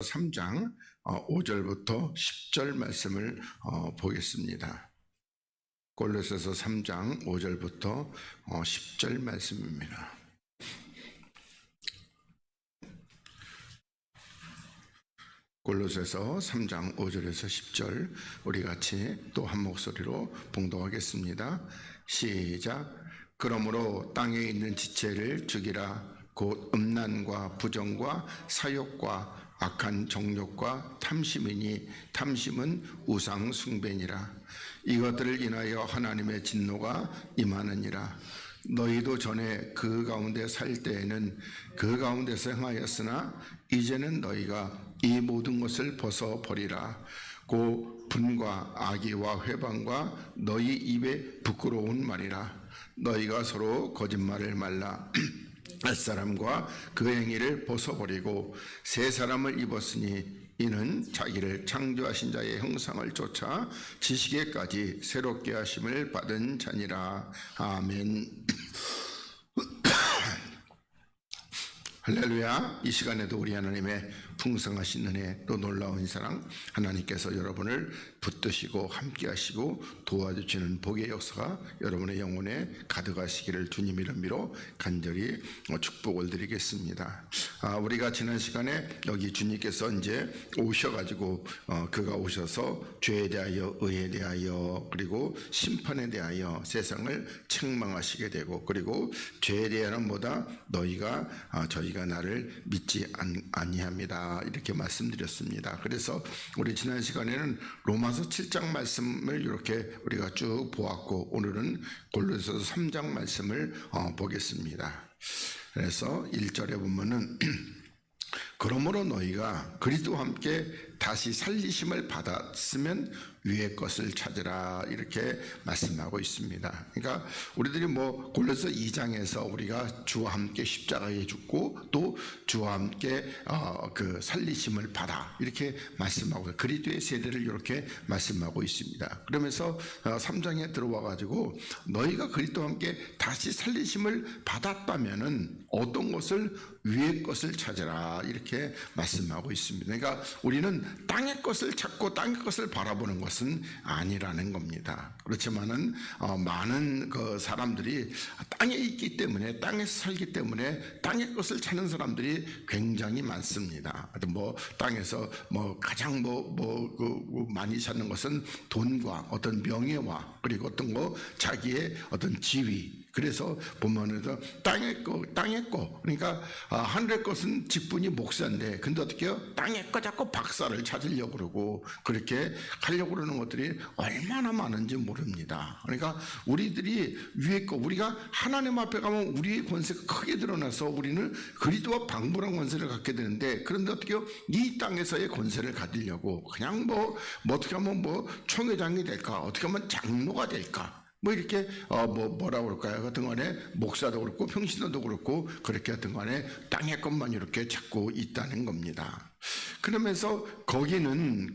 3장 5절부터 10절 말씀을 보겠습니다. 골로새서 3장 5절부터 10절 말씀입니다. 골로새서 3장 5절에서 10절 우리 같이 또 한 목소리로 봉독하겠습니다. 시작. 그러므로 땅에 있는 지체를 죽이라. 곧 음란과 부정과 사욕과 악한 정욕과 탐심이니 탐심은 우상 숭배니라. 이것들을 인하여 하나님의 진노가 임하느니라. 너희도 전에 그 가운데 살 때에는 그 가운데서 행하였으나 이제는 너희가 이 모든 것을 벗어버리라. 곧 분과 악의와 회방과 너희 입에 부끄러운 말이라. 너희가 서로 거짓말을 말라. 옛사람과 그 행위를 벗어버리고 새 사람을 입었으니 이는 자기를 창조하신 자의 형상을 쫓아 지식에까지 새롭게 하심을 받은 자니라. 아멘. 할렐루야. 이 시간에도 우리 하나님의 풍성하신 은혜 또 놀라운 사랑 하나님께서 여러분을 붙드시고 함께 하시고 도와주시는 복의 역사가 여러분의 영혼에 가득하시기를 주님 이름으로 간절히 축복을 드리겠습니다. 우리가 지난 시간에 여기 주님께서 이제 오셔가지고 그가 오셔서 죄에 대하여 의에 대하여 그리고 심판에 대하여 세상을 책망하시게 되고 그리고 죄에 대하여는 뭐다? 너희가 저희가 나를 믿지 아니합니다. 이렇게 말씀드렸습니다. 그래서 우리 지난 시간에는 로마서 7장 말씀을 이렇게 우리가 쭉 보았고 오늘은 골로새서 3장 말씀을 보겠습니다. 그래서 1절에 보면은 그러므로 너희가 그리스도와 함께 다시 살리심을 받았으면 위의 것을 찾으라 이렇게 말씀하고 있습니다. 그러니까 우리들이 골로새 2장에서 우리가 주와 함께 십자가에 죽고 또 주와 함께 그 살리심을 받아 이렇게 말씀하고 그리스도의 세대를 이렇게 말씀하고 있습니다. 그러면서 3장에 들어와 가지고 너희가 그리스도와 함께 다시 살리심을 받았다면은 어떤 것을 위의 것을 찾으라 이렇게 말씀하고 있습니다. 그러니까 우리는 땅의 것을 찾고 땅의 것을 바라보는 것은 아니라는 겁니다. 그렇지만은 많은 그 사람들이 땅에 있기 때문에 땅에서 살기 때문에 땅의 것을 찾는 사람들이 굉장히 많습니다. 땅에서 가장 많이 찾는 것은 돈과 어떤 명예와 그리고 어떤 자기의 어떤 지위. 그래서 보면은 땅의 거 그러니까 하늘의 것은 직분이 목사인데 근데 어떻게요? 땅의 거 자꾸 박사를 찾으려고 그러고 그렇게 하려고 그러는 것들이 얼마나 많은지 모릅니다. 그러니까 우리들이 위의 거 우리가 하나님 앞에 가면 우리의 권세가 크게 드러나서 우리는 그리스도와 방불한 권세를 갖게 되는데 그런데 어떻게요? 이 땅에서의 권세를 가지려고 그냥 어떻게 하면 총회장이 될까? 어떻게 하면 장로가 될까? 이렇게, 뭐라고 그럴까요? 같은 간에, 목사도 그렇고, 평신도도 그렇고, 그렇게 하여튼 간에, 땅의 것만 이렇게 찾고 있다는 겁니다. 그러면서, 거기는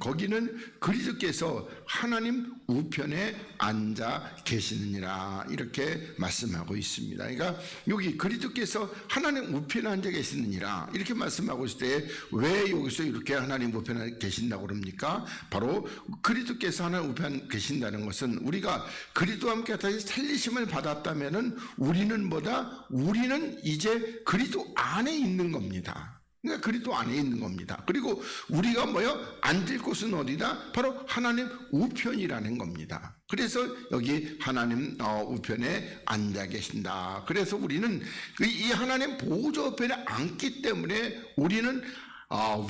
그리스도께서 하나님 우편에 앉아 계시느니라, 이렇게 말씀하고 있습니다. 그러니까, 여기 그리스도께서 하나님 우편에 앉아 계시느니라, 이렇게 말씀하고 있을 때, 왜 여기서 이렇게 하나님 우편에 계신다고 그럽니까? 바로, 그리스도께서 하나님 우편에 계신다는 것은, 우리가 그리스도와 함께 다시 살리심을 받았다면은 우리는 이제 그리스도 안에 있는 겁니다. 그러니까 그리스도 안에 있는 겁니다. 그리고 우리가 앉을 곳은 어디다? 바로 하나님 우편이라는 겁니다. 그래서 여기 하나님 우편에 앉아 계신다. 그래서 우리는 이 하나님 보좌 우편에 앉기 때문에 우리는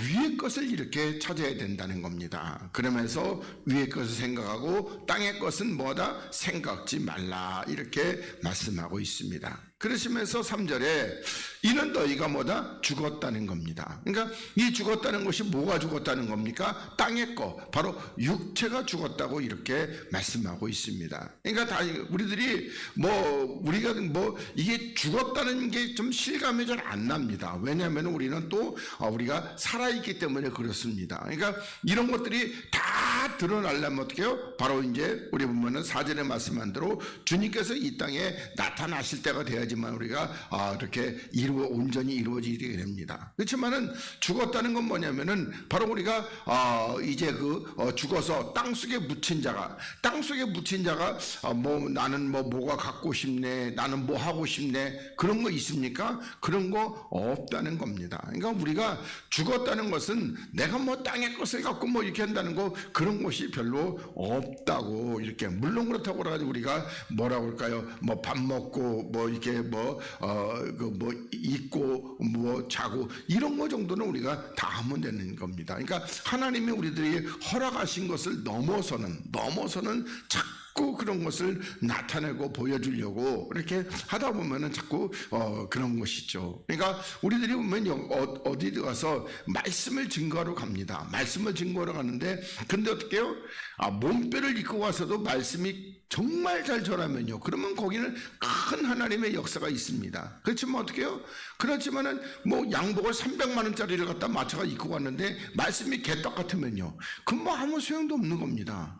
위의 것을 이렇게 찾아야 된다는 겁니다. 그러면서 위의 것을 생각하고 땅의 것은 뭐다? 생각지 말라 이렇게 말씀하고 있습니다. 그러시면서 3절에 이는 너희가 뭐다? 죽었다는 겁니다. 그러니까 이 죽었다는 것이 뭐가 죽었다는 겁니까? 땅의 거 바로 육체가 죽었다고 이렇게 말씀하고 있습니다. 그러니까 우리들이 우리가 이게 죽었다는 게 좀 실감이 잘 안 납니다. 왜냐하면 우리는 또 우리가 살아있기 때문에 그렇습니다. 그러니까 이런 것들이 다 다 드러나려면 어떻게 해요? 바로 이제 우리 보면은 4절에 말씀한 대로 주님께서 이 땅에 나타나실 때가 돼야지만 우리가 이렇게 온전히 이루어지게 됩니다. 그렇지만은 죽었다는 건 뭐냐면은 바로 우리가 이제 죽어서 땅속에 묻힌 자가 뭐 나는 뭐가 갖고 싶네, 나는 뭐 하고 싶네, 그런 거 있습니까? 그런 거 없다는 겁니다. 그러니까 우리가 죽었다는 것은 내가 뭐 땅의 것을 갖고 뭐 이렇게 한다는 거, 그런 것이 별로 없다고. 이렇게 물론 그렇다고 그래가지고 우리가 뭐라고 할까요? 뭐 밥 먹고 뭐 이렇게 뭐 입고 뭐 자고 이런 거 정도는 우리가 다 하면 되는 겁니다. 그러니까 하나님이 우리들이 허락하신 것을 넘어서는 자꾸 그런 것을 나타내고 보여주려고 이렇게 하다 보면은 자꾸 그런 것이죠. 그러니까 우리들이 보면 어디 가서 말씀을 증거하러 갑니다. 말씀을 증거하러 가는데 근데 어떻게 해요? 몸빼를 입고 와서도 말씀이 정말 잘 전하면요, 그러면 거기는 큰 하나님의 역사가 있습니다. 그렇지만 어떻게 해요? 그렇지만은 뭐 양복을 300만 원짜리를 갖다 마차가 입고 갔는데 말씀이 개떡 같으면요, 그건 뭐 아무 소용도 없는 겁니다.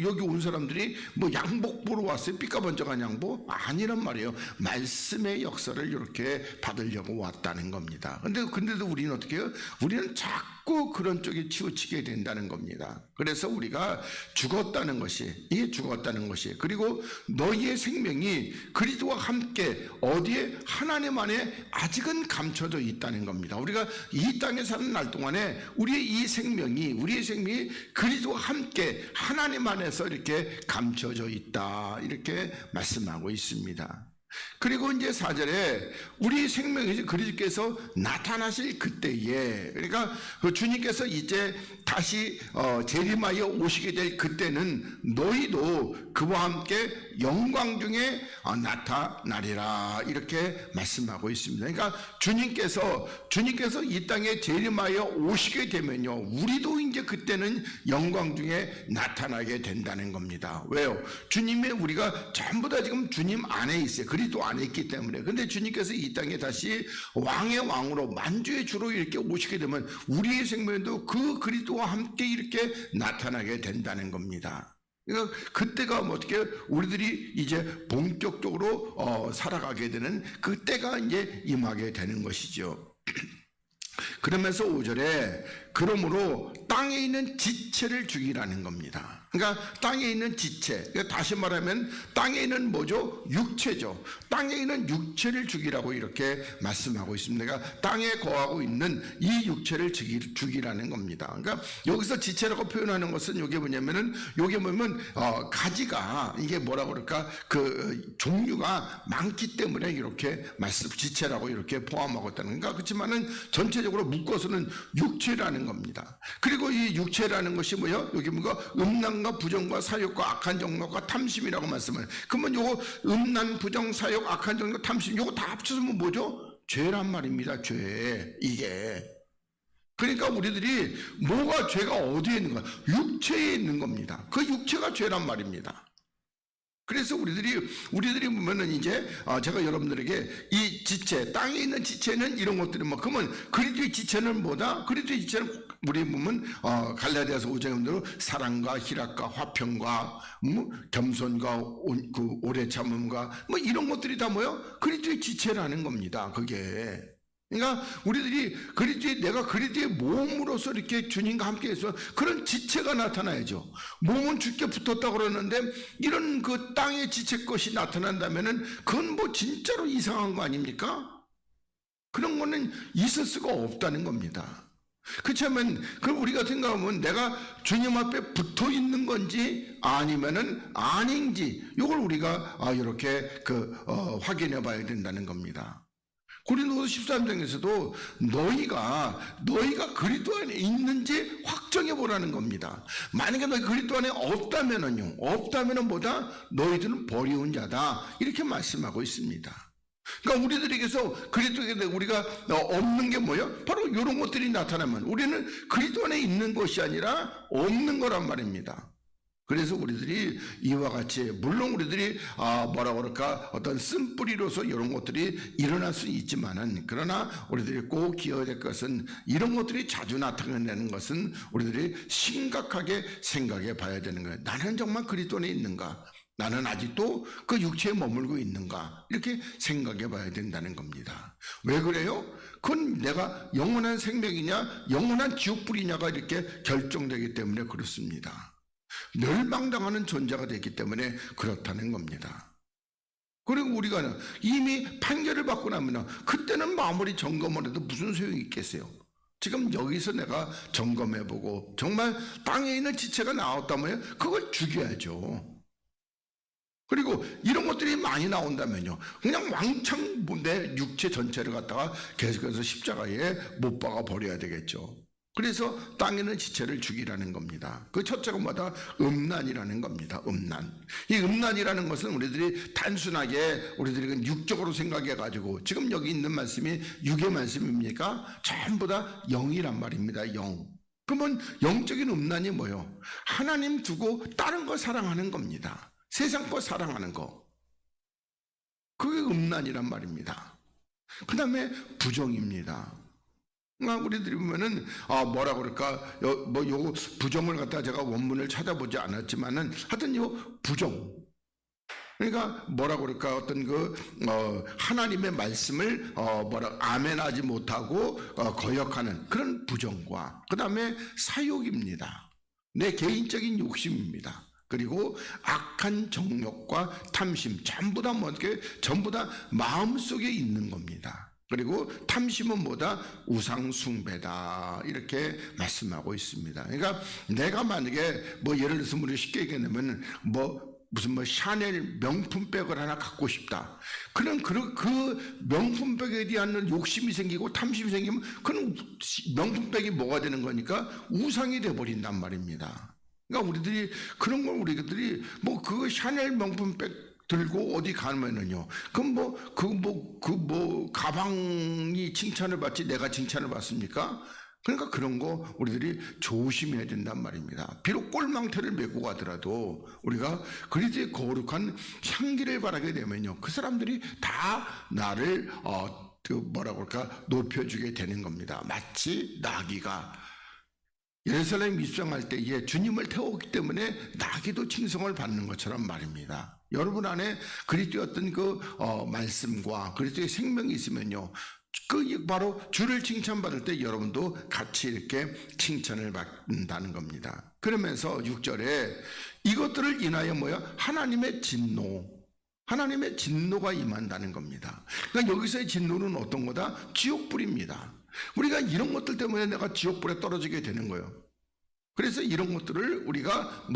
여기 온 사람들이 뭐 양복 보러 왔어요? 삐까번쩍한 양복? 아니란 말이에요. 말씀의 역사를 이렇게 받으려고 왔다는 겁니다. 근데도 우리는 어떻게 해요? 우리는 자꾸 그런 쪽에 치우치게 된다는 겁니다. 그래서 우리가 죽었다는 것이, 그리고 너희의 생명이 그리스도와 함께 어디에? 하나님 안에 아직은 감춰져 있다는 겁니다. 우리가 이 땅에 사는 날 동안에 우리의 생명이 그리스도와 함께 하나님 안에서 이렇게 감춰져 있다, 이렇게 말씀하고 있습니다. 그리고 이제 4절에 우리 생명이 그리스도께서 나타나실 그때에, 그러니까 주님께서 이제 다시 재림하여 오시게 될 그때는 너희도 그와 함께 영광 중에 나타나리라, 이렇게 말씀하고 있습니다. 그러니까 주님께서 이 땅에 재림하여 오시게 되면요, 우리도 이제 그때는 영광 중에 나타나게 된다는 겁니다. 왜요? 주님의 우리가 전부 다 지금 주님 안에 있어요. 그리스도 안에 있기 때문에. 근데 주님께서 이 땅에 다시 왕의 왕으로 만주의 주로 이렇게 오시게 되면 우리의 생명도 그 그리스도와 함께 이렇게 나타나게 된다는 겁니다. 그러니까 그때가 어떻게 우리들이 이제 본격적으로 살아가게 되는 그때가 이제 임하게 되는 것이죠. 그러면서 5절에 그러므로 땅에 있는 지체를 죽이라는 겁니다. 그러니까 땅에 있는 지체, 그러니까 다시 말하면 땅에 있는 뭐죠? 육체죠. 땅에 있는 육체를 죽이라고 이렇게 말씀하고 있습니다. 그러니까 땅에 거하고 있는 이 육체를 죽이라는 겁니다. 그러니까 여기서 지체라고 표현하는 것은 이게 뭐냐면은, 요게 뭐냐면 가지가 이게 뭐라고 그럴까, 그 종류가 많기 때문에 이렇게 지체라고 이렇게 포함하고 있다는, 그러니까 그렇지만은 전체적으로 묶어서는 육체라는 겁니다. 그리고 이 육체라는 것이 뭐요? 여기 뭔가 음란과 부정과 사욕과 악한 정욕과 탐심이라고 말씀을. 그러면 요거 음란, 부정, 사욕, 악한 정욕, 탐심, 요거 다 합쳐서면 뭐죠? 죄란 말입니다. 죄. 이게. 그러니까 우리들이 뭐가 죄가 어디에 있는 거야? 육체에 있는 겁니다. 그 육체가 죄란 말입니다. 그래서 우리들이 보면은 이제 제가 여러분들에게 이 지체, 땅에 있는 지체는 이런 것들이 뭐, 그러면 그리스도의 지체는 뭐다? 그리스도의 지체는 우리 보면 갈라디아서 5장대로 사랑과 희락과 화평과 겸손과 오래 참음과 뭐 이런 것들이 다 뭐요? 그리스도의 지체라는 겁니다. 그게. 그러니까 우리들이 내가 그리스도의 몸으로서 이렇게 주님과 함께해서 그런 지체가 나타나야죠. 몸은 죽게 붙었다고 그러는데 이런 그 땅의 지체 것이 나타난다면은 그건 뭐 진짜로 이상한 거 아닙니까? 그런 거는 있을 수가 없다는 겁니다. 그렇다면 그럼 우리가 생각하면 내가 주님 앞에 붙어 있는 건지 아니면은 아닌지, 이걸 우리가 이렇게 확인해 봐야 된다는 겁니다. 고린도서 13장에서도 너희가 그리스도 안에 있는지 확정해 보라는 겁니다. 만약에 너희 그리스도 안에 없다면은 뭐다? 너희들은 버리운 자다, 이렇게 말씀하고 있습니다. 그러니까 우리들에게서 그리스도에 우리가 없는 게 뭐예요? 바로 이런 것들이 나타나면 우리는 그리스도 안에 있는 것이 아니라 없는 거란 말입니다. 그래서 우리들이 이와 같이 물론 우리들이 뭐라 그럴까 어떤 쓴뿌리로서 이런 것들이 일어날 수 있지만은 그러나 우리들이 꼭 기억해야 될 것은 이런 것들이 자주 나타내는 것은 우리들이 심각하게 생각해 봐야 되는 거예요. 나는 정말 그리스도 안에 있는가? 나는 아직도 그 육체에 머물고 있는가? 이렇게 생각해 봐야 된다는 겁니다. 왜 그래요? 그건 내가 영원한 생명이냐 영원한 지옥불이냐가 이렇게 결정되기 때문에 그렇습니다. 멸망당하는 존재가 됐기 때문에 그렇다는 겁니다. 그리고 우리가 이미 판결을 받고 나면 그때는 마무리 점검을 해도 무슨 소용이 있겠어요? 지금 여기서 내가 점검해보고 정말 땅에 있는 지체가 나왔다면 그걸 죽여야죠. 그리고 이런 것들이 많이 나온다면요, 그냥 왕창 내 육체 전체를 갖다가 계속해서 십자가에 못 박아 버려야 되겠죠. 그래서 땅에 있는 지체를 죽이라는 겁니다. 그 첫째가 뭐다? 음란이라는 겁니다. 음란. 이 음란이라는 것은 우리들이 단순하게 우리들이 육적으로 생각해가지고 지금 여기 있는 말씀이 육의 말씀입니까? 전부 다 영이란 말입니다. 영. 그러면 영적인 음란이 뭐예요? 하나님 두고 다른 거 사랑하는 겁니다. 세상 거 사랑하는 거. 그게 음란이란 말입니다. 그 다음에 부정입니다. 우리들이 보면은 뭐라 그럴까 요 부정을 갖다 제가 원문을 찾아보지 않았지만은 하여튼 요 부정, 그러니까 뭐라 그럴까 어떤 하나님의 말씀을 아멘하지 못하고 거역하는 그런 부정과 그 다음에 사욕입니다. 내 개인적인 욕심입니다. 그리고 악한 정욕과 탐심 전부 다 전부 다 마음속에 있는 겁니다. 그리고 탐심은 뭐다? 우상 숭배다. 이렇게 말씀하고 있습니다. 그러니까 내가 만약에 예를 들어서 우리 쉽게 얘기하면 무슨 샤넬 명품백을 하나 갖고 싶다. 그럼 그 명품백에 대한 욕심이 생기고 탐심이 생기면 그는 명품백이 뭐가 되는 거니까 우상이 돼 버린단 말입니다. 그러니까 우리들이 그런 걸 우리들이 그 샤넬 명품백 들고 어디 가면은요, 가방이 칭찬을 받지 내가 칭찬을 받습니까? 그러니까 그런 거 우리들이 조심해야 된단 말입니다. 비록 꼴망태를 메고 가더라도 우리가 그리스도의 거룩한 향기를 바라게 되면요, 그 사람들이 다 나를 높여주게 되는 겁니다. 마치 나귀가 예루살렘 입성할 때에 주님을 태웠기 때문에 나귀도 칭송을 받는 것처럼 말입니다. 여러분 안에 그리스도의 어떤 말씀과 그리스도의 생명이 있으면요, 바로 주를 칭찬받을 때 여러분도 같이 이렇게 칭찬을 받는다는 겁니다. 그러면서 6절에 이것들을 인하여 하나님의 진노가 임한다는 겁니다. 그러니까 여기서의 진노는 어떤 거다? 지옥불입니다. 우리가 이런 것들 때문에 내가 지옥불에 떨어지게 되는 거예요. 그래서 이런 것들을 우리가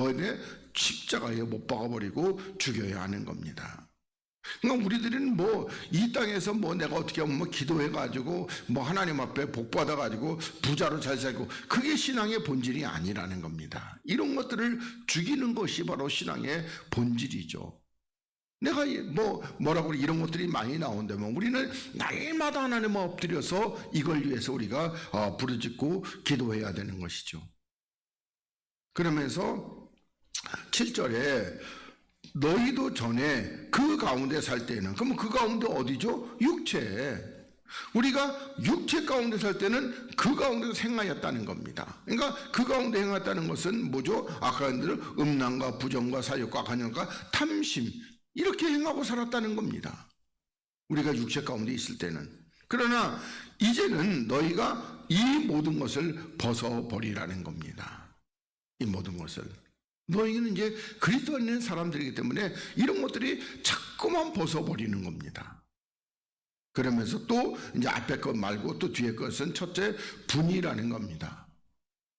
십자가에 못 박아버리고 죽여야 하는 겁니다. 그러니까 우리들은 이 땅에서 내가 어떻게 하면 기도해가지고 하나님 앞에 복 받아가지고 부자로 잘 살고 그게 신앙의 본질이 아니라는 겁니다. 이런 것들을 죽이는 것이 바로 신앙의 본질이죠. 내가 뭐라고 이런 것들이 많이 나온다면 우리는 날마다 하나님을 엎드려서 이걸 위해서 우리가 부르짖고 기도해야 되는 것이죠. 그러면서 7절에 너희도 전에 그 가운데 살 때는, 그러면 그 가운데 어디죠? 육체. 우리가 육체 가운데 살 때는 그 가운데서 행하였다는 겁니다. 그러니까 그 가운데 행했다는 것은 뭐죠? 아까 음란과 부정과 사욕과 간영과 탐심, 이렇게 행하고 살았다는 겁니다. 우리가 육체 가운데 있을 때는. 그러나 이제는 너희가 이 모든 것을 벗어버리라는 겁니다. 이 모든 것을. 너희는 이제 그리스도 안에 있는 사람들이기 때문에 이런 것들이 자꾸만 벗어버리는 겁니다. 그러면서 또 이제 앞에 것 말고 또 뒤에 것은 첫째 분이라는 겁니다.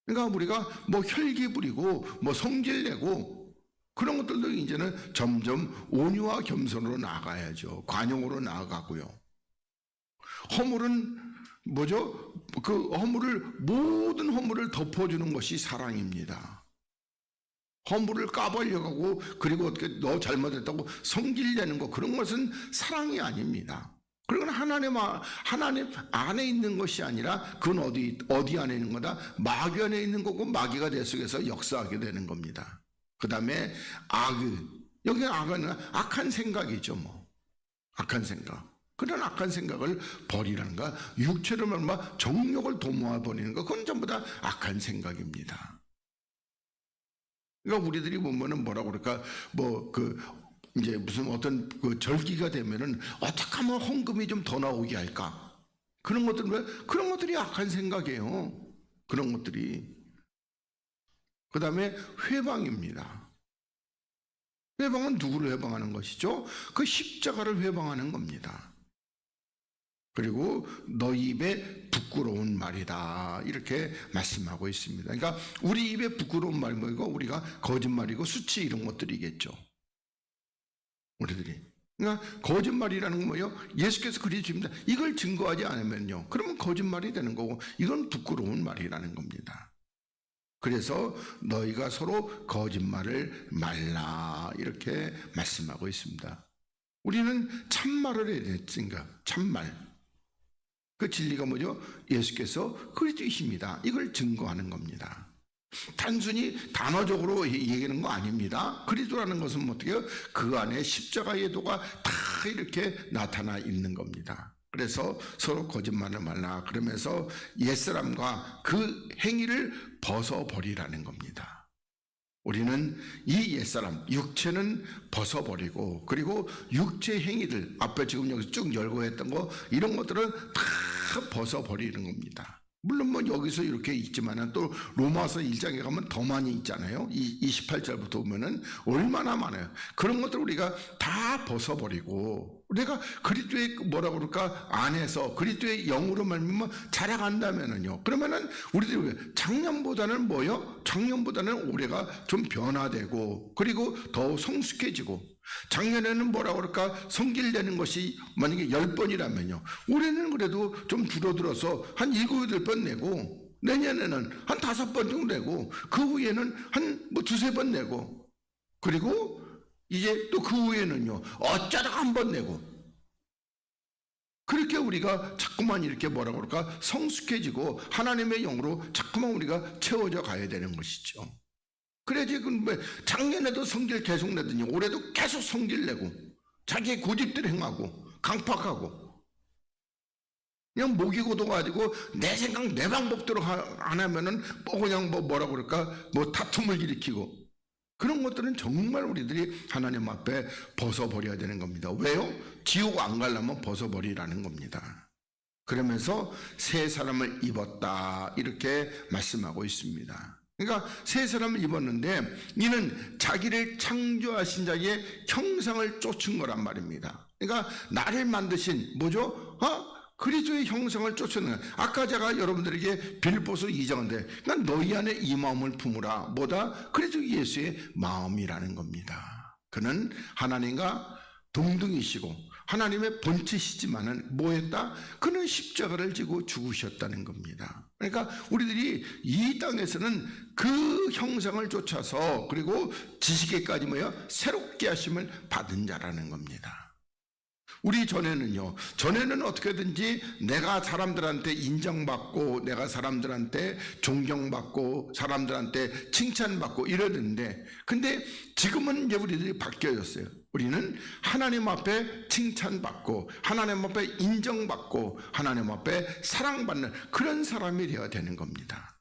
그러니까 우리가 혈기 부리고 성질 내고 그런 것들도 이제는 점점 온유와 겸손으로 나아가야죠. 관용으로 나아가고요. 허물은 뭐죠? 모든 허물을 덮어주는 것이 사랑입니다. 허물을 까버려가고 그리고 어떻게 너 잘못했다고 성질내는 거, 그런 것은 사랑이 아닙니다. 그건 하나님 안에 있는 것이 아니라 그건 어디 안에 있는 거다? 마귀 안에 있는 거고 마귀가 내 속에서 역사하게 되는 겁니다. 그 다음에 여기 악은 악한 생각이죠. 뭐 악한 생각. 그런 악한 생각을 버리라는 거, 육체를 말마 정욕을 도모해 버리는 거, 그건 전부 다 악한 생각입니다. 그러니까 우리들이 보면은 뭐라고 그럴까, 이제 무슨 어떤 그 절기가 되면은 어떻게 하면 헌금이 좀 더 나오게 할까? 그런 것들이 악한 생각이에요. 그런 것들이. 그 다음에 회방입니다. 회방은 누구를 회방하는 것이죠? 그 십자가를 회방하는 겁니다. 그리고 너희 입에 부끄러운 말이다, 이렇게 말씀하고 있습니다. 그러니까 우리 입에 부끄러운 말이 뭐고, 우리가 거짓말이고 수치 이런 것들이겠죠. 우리들이. 그러니까 거짓말이라는 건 뭐예요? 예수께서 그리스도입니다, 이걸 증거하지 않으면요, 그러면 거짓말이 되는 거고, 이건 부끄러운 말이라는 겁니다. 그래서 너희가 서로 거짓말을 말라, 이렇게 말씀하고 있습니다. 우리는 참말을 해야 되니까, 참말. 그 진리가 뭐죠? 예수께서 그리스도이십니다, 이걸 증거하는 겁니다. 단순히 단어적으로 얘기하는 거 아닙니다. 그리스도라는 것은 어떻게 해요? 그 안에 십자가의 도가 다 이렇게 나타나 있는 겁니다. 그래서 서로 거짓말을 말라, 그러면서 옛사람과 그 행위를 벗어버리라는 겁니다. 우리는 이 옛사람, 육체는 벗어버리고, 그리고 육체 행위들, 앞에 지금 여기서 쭉 열고 했던 거, 이런 것들은 다 벗어버리는 겁니다. 물론 뭐 여기서 이렇게 있지만은 또 로마서 1장에 가면 더 많이 있잖아요. 28절부터 보면은 얼마나 많아요. 그런 것들 우리가 다 벗어버리고, 우리가 그리스도의 뭐라고 그럴까, 안에서 그리스도의 영으로 말미암아 자라간다면은요, 그러면은 우리들이 작년보다는 뭐요? 작년보다는 올해가 좀 변화되고, 그리고 더 성숙해지고, 작년에는 뭐라고 그럴까, 성질내는 것이 만약에 10번이라면요, 올해는 그래도 좀 줄어들어서 한 7, 8번 내고, 내년에는 한 5번 정도 내고, 그 후에는 한 뭐 2, 3번 내고, 그리고 이제 또 그 후에는요, 어쩌다가 한 번 내고, 그렇게 우리가 자꾸만 이렇게 뭐라고 그럴까, 성숙해지고 하나님의 영으로 자꾸만 우리가 채워져 가야 되는 것이죠. 그래야지. 작년에도 성질 계속 내더니 올해도 계속 성질 내고, 자기의 고집대로 행하고 강팍하고, 그냥 목이고도 가지고 내 생각 내 방법대로 안 하면은 그냥 뭐라고 그럴까, 다툼을 일으키고, 그런 것들은 정말 우리들이 하나님 앞에 벗어버려야 되는 겁니다. 왜요? 지옥 안 가려면 벗어버리라는 겁니다. 그러면서 새 사람을 입었다, 이렇게 말씀하고 있습니다. 그러니까 새 사람을 입었는데, 이는 자기를 창조하신 자의 형상을 쫓은 거란 말입니다. 그러니까 나를 만드신 뭐죠? 그리스도의 형상을 쫓는, 아까 제가 여러분들에게 빌립보서 2장인데, 그러니까 너희 안에 이 마음을 품으라, 뭐다? 그리스도 예수의 마음이라는 겁니다. 그는 하나님과 동등이시고 하나님의 본체시지만은 뭐했다? 그는 십자가를 지고 죽으셨다는 겁니다. 그러니까 우리들이 이 땅에서는 그 형상을 쫓아서, 그리고 지식에까지 새롭게 하심을 받은 자라는 겁니다. 우리 전에는 어떻게든지 내가 사람들한테 인정받고, 내가 사람들한테 존경받고, 사람들한테 칭찬받고 이러는데, 근데 지금은 이제 우리들이 바뀌어졌어요. 우리는 하나님 앞에 칭찬받고, 하나님 앞에 인정받고, 하나님 앞에 사랑받는 그런 사람이 되어야 되는 겁니다.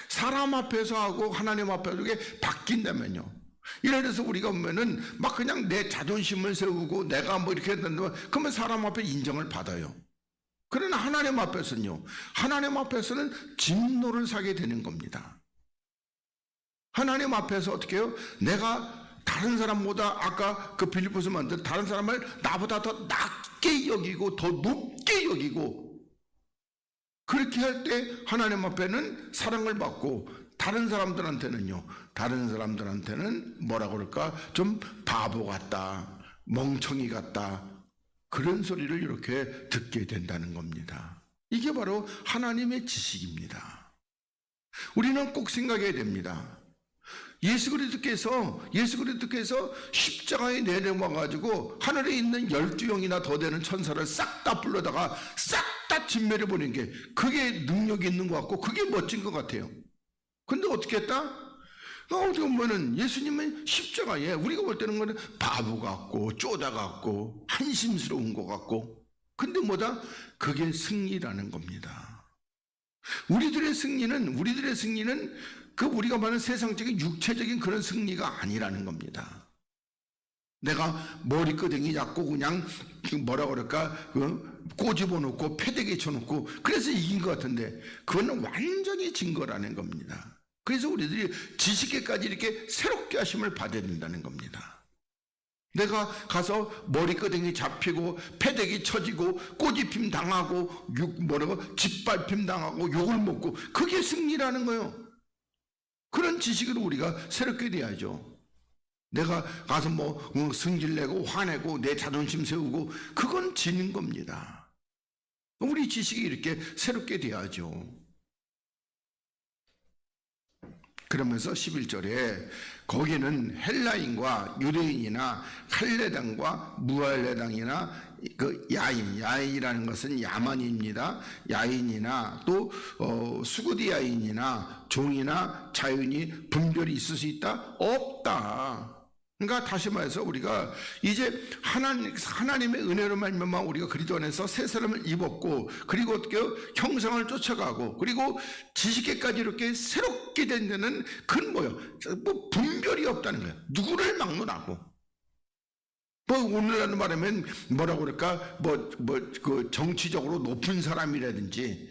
사람 앞에서 하고 하나님 앞에서 이게 바뀐다면요, 이래 돼서 우리가 보면은 막 그냥 내 자존심을 세우고 내가 뭐 이렇게 했는데, 그러면 사람 앞에 인정을 받아요. 그러나 하나님 앞에서는요, 하나님 앞에서는 진노를 사게 되는 겁니다. 하나님 앞에서 어떻게 해요? 내가 다른 사람보다, 아까 그 빌립보서 만든 다른 사람을 나보다 더 낮게 여기고 더 높게 여기고, 그렇게 할 때 하나님 앞에는 사랑을 받고, 다른 사람들한테는 뭐라고 그럴까, 좀 바보 같다, 멍청이 같다, 그런 소리를 이렇게 듣게 된다는 겁니다. 이게 바로 하나님의 지식입니다. 우리는 꼭 생각해야 됩니다. 예수 그리스도께서 십자가에 내려와가지고 하늘에 있는 12영이나 더 되는 천사를 싹 다 불러다가 싹 다 진멸해 버리는 게, 그게 능력이 있는 것 같고 그게 멋진 것 같아요. 근데 어떻게 했다? 어떻게 보면은 예수님은 십자가에 우리가 볼 때는 거는 바보 같고 쪼다 같고 한심스러운 것 같고, 근데 뭐다? 그게 승리라는 겁니다. 우리들의 승리는 그 우리가 말하는 세상적인 육체적인 그런 승리가 아니라는 겁니다. 내가 머리끄댕이 잡고 그냥 뭐라 그럴까 꼬집어 놓고 패대기에 쳐놓고 그래서 이긴 것 같은데, 그거는 완전히 진 거라는 겁니다. 그래서 우리들이 지식에까지 이렇게 새롭게 하심을 받아야 된다는 겁니다. 내가 가서 머리끄댕이 잡히고 패대기 쳐지고 꼬집힘 당하고 짓밟힘 당하고 욕을 먹고, 그게 승리라는 거예요. 그런 지식으로 우리가 새롭게 돼야죠. 내가 가서 승질내고 화내고 내 자존심 세우고, 그건 지는 겁니다. 우리 지식이 이렇게 새롭게 돼야죠. 그러면서 11절에 거기는 헬라인과 유대인이나 할례당과 무할례당이나 그 야인이라는 것은 야만입니다. 야인이나 또 수구디 야인이나 종이나 자유인이 분별이 있을 수 있다? 없다. 그러니까 다시 말해서 우리가 이제 하나님의 은혜로 말미암아 우리가 그리스도 안에서 새 사람을 입었고, 그리고 어떻게 형상을 쫓아가고, 그리고 지식에까지 이렇게 새롭게 된 데는 그건 뭐 분별이 없다는 거예요. 누구를 막론하고. 오늘날 말하면 뭐라고 그럴까? 그 정치적으로 높은 사람이라든지,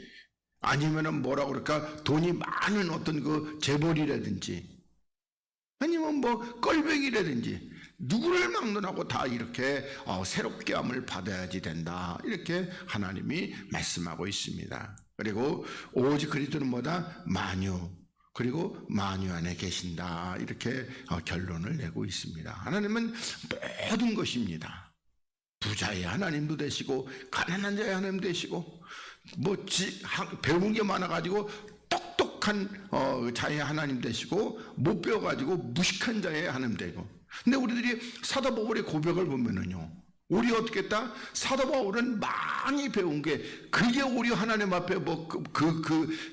아니면은 뭐라고 그럴까? 돈이 많은 어떤 그 재벌이라든지, 아니면 껄뱅이라든지, 누구를 막론하고 다 이렇게 새롭게 함을 받아야지 된다, 이렇게 하나님이 말씀하고 있습니다. 그리고 오직 그리스도는 뭐다? 만유, 그리고 만유 안에 계신다, 이렇게 결론을 내고 있습니다. 하나님은 모든 것입니다. 부자의 하나님도 되시고 가난한 자의 하나님 되시고 배운 게 많아가지고 똑똑한 자의 하나님 되시고, 못 배워가지고 무식한 자의 하나님 되고. 근데 우리들이 사도 바울의 고백을 보면은요, 우리 어떻게 했다? 사도 바울은 많이 배운 게, 그게 우리 하나님 앞에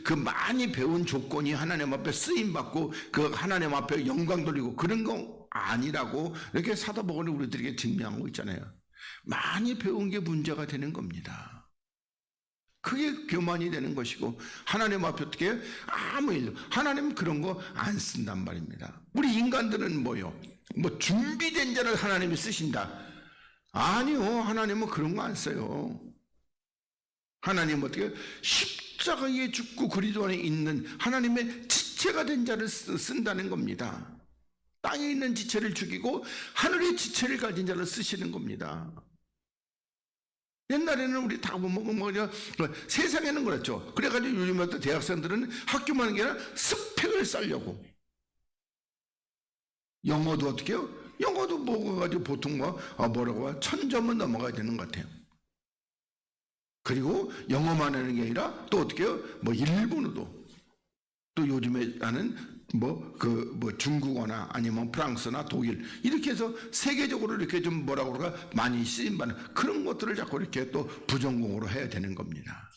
그 많이 배운 조건이 하나님 앞에 쓰임 받고 그 하나님 앞에 영광 돌리고 그런 거 아니라고 이렇게 사도 바울이 우리들에게 증명하고 있잖아요. 많이 배운 게 문제가 되는 겁니다. 그게 교만이 되는 것이고, 하나님 앞에 어떻게 해요? 아무 일도, 하나님은 그런 거 안 쓴단 말입니다. 우리 인간들은 준비된 자를 하나님이 쓰신다. 아니요, 하나님은 그런 거 안 써요. 하나님은 어떻게 해요? 십자가에 죽고 그리스도 안에 있는 하나님의 지체가 된 자를 쓴다는 겁니다. 땅에 있는 지체를 죽이고 하늘의 지체를 가진 자를 쓰시는 겁니다. 옛날에는 우리 다 세상에는 그렇죠. 그래가지고 요즘 어떤 대학생들은 학교만 하는 게 아니라 스펙을 쌓려고. 영어도 어떻게 해요? 영어도 먹어가지고 보통 뭐라고 1000점은 넘어가야 되는 것 같아요. 그리고 영어만 하는 게 아니라 또 어떻게 해요? 일본어도. 또 요즘에 하는 중국어나 아니면 프랑스나 독일, 이렇게 해서 세계적으로 이렇게 좀 뭐라고 그럴까? 많이 쓰임받는 그런 것들을 자꾸 이렇게 또 부전공으로 해야 되는 겁니다.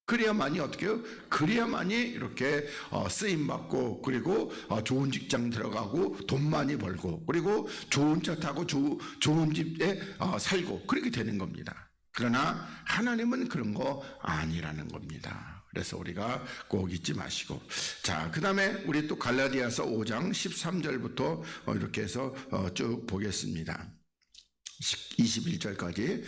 그래야만이 어떻게 해요? 그래야만이 이렇게 쓰임받고, 그리고 좋은 직장 들어가고 돈 많이 벌고, 그리고 좋은 차 타고 좋은 집에 살고, 그렇게 되는 겁니다. 그러나 하나님은 그런 거 아니라는 겁니다. 그래서 우리가 꼭 잊지 마시고. 자, 그 다음에 우리 또 갈라디아서 5장 13절부터 이렇게 해서 쭉 보겠습니다. 21절까지.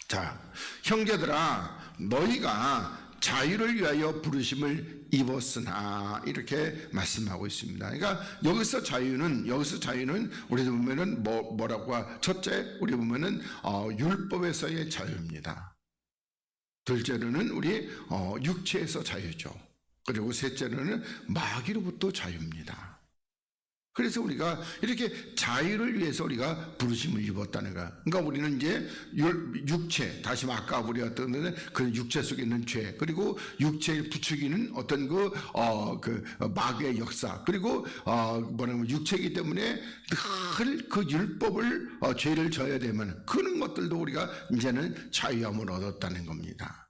자, 형제들아, 너희가 자유를 위하여 부르심을 입었으나, 이렇게 말씀하고 있습니다. 그러니까 여기서 자유는 우리도 보면은 뭐라고 첫째, 우리 보면은 율법에서의 자유입니다. 둘째로는 우리 육체에서 자유죠. 그리고 셋째로는 마귀로부터 자유입니다. 그래서 우리가 이렇게 자유를 위해서 우리가 부르심을 입었다는 거야. 그러니까 우리는 이제 육체, 다시 아까 우리가 했던 그 육체 속에 있는 죄, 그리고 육체에 부추기는 어떤 그 마귀의 역사, 그리고 육체이기 때문에 늘 그 율법을 죄를 져야 되면 그런 것들도 우리가 이제는 자유함을 얻었다는 겁니다.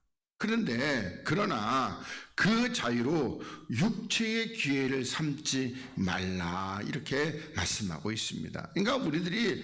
그러나 그 자유로 육체의 기회를 삼지 말라 이렇게 말씀하고 있습니다. 그러니까 우리들이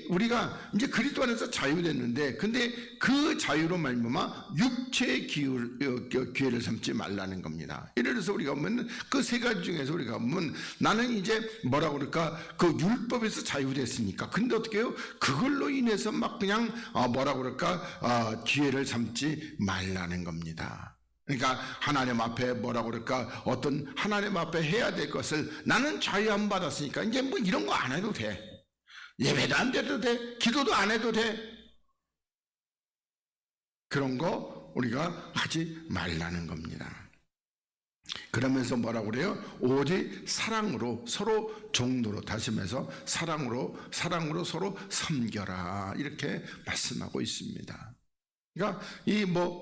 우리가 이제 그리스도 안에서 자유됐는데 근데 그 자유로 말미암아 육체의 기회를 삼지 말라는 겁니다. 예를 들어서 우리가 보면 그 세 가지 중에서 우리가 보면 나는 이제 뭐라고 그럴까 그 율법에서 자유됐으니까 근데 어떻게 해요? 그걸로 인해서 막 그냥 뭐라고 그럴까 기회를 삼지 말라는 겁니다. 그러니까 하나님 앞에 뭐라고 그럴까 어떤 하나님 앞에 해야 될 것을 나는 자유 안 받았으니까 이제 뭐 이런 거 안 해도 돼. 예배도 안 해도 돼. 기도도 안 해도 돼. 그런 거 우리가 하지 말라는 겁니다. 그러면서 뭐라고 그래요? 오직 사랑으로 서로 종로로 다시 말해서 사랑으로 서로 섬겨라 이렇게 말씀하고 있습니다. 그러니까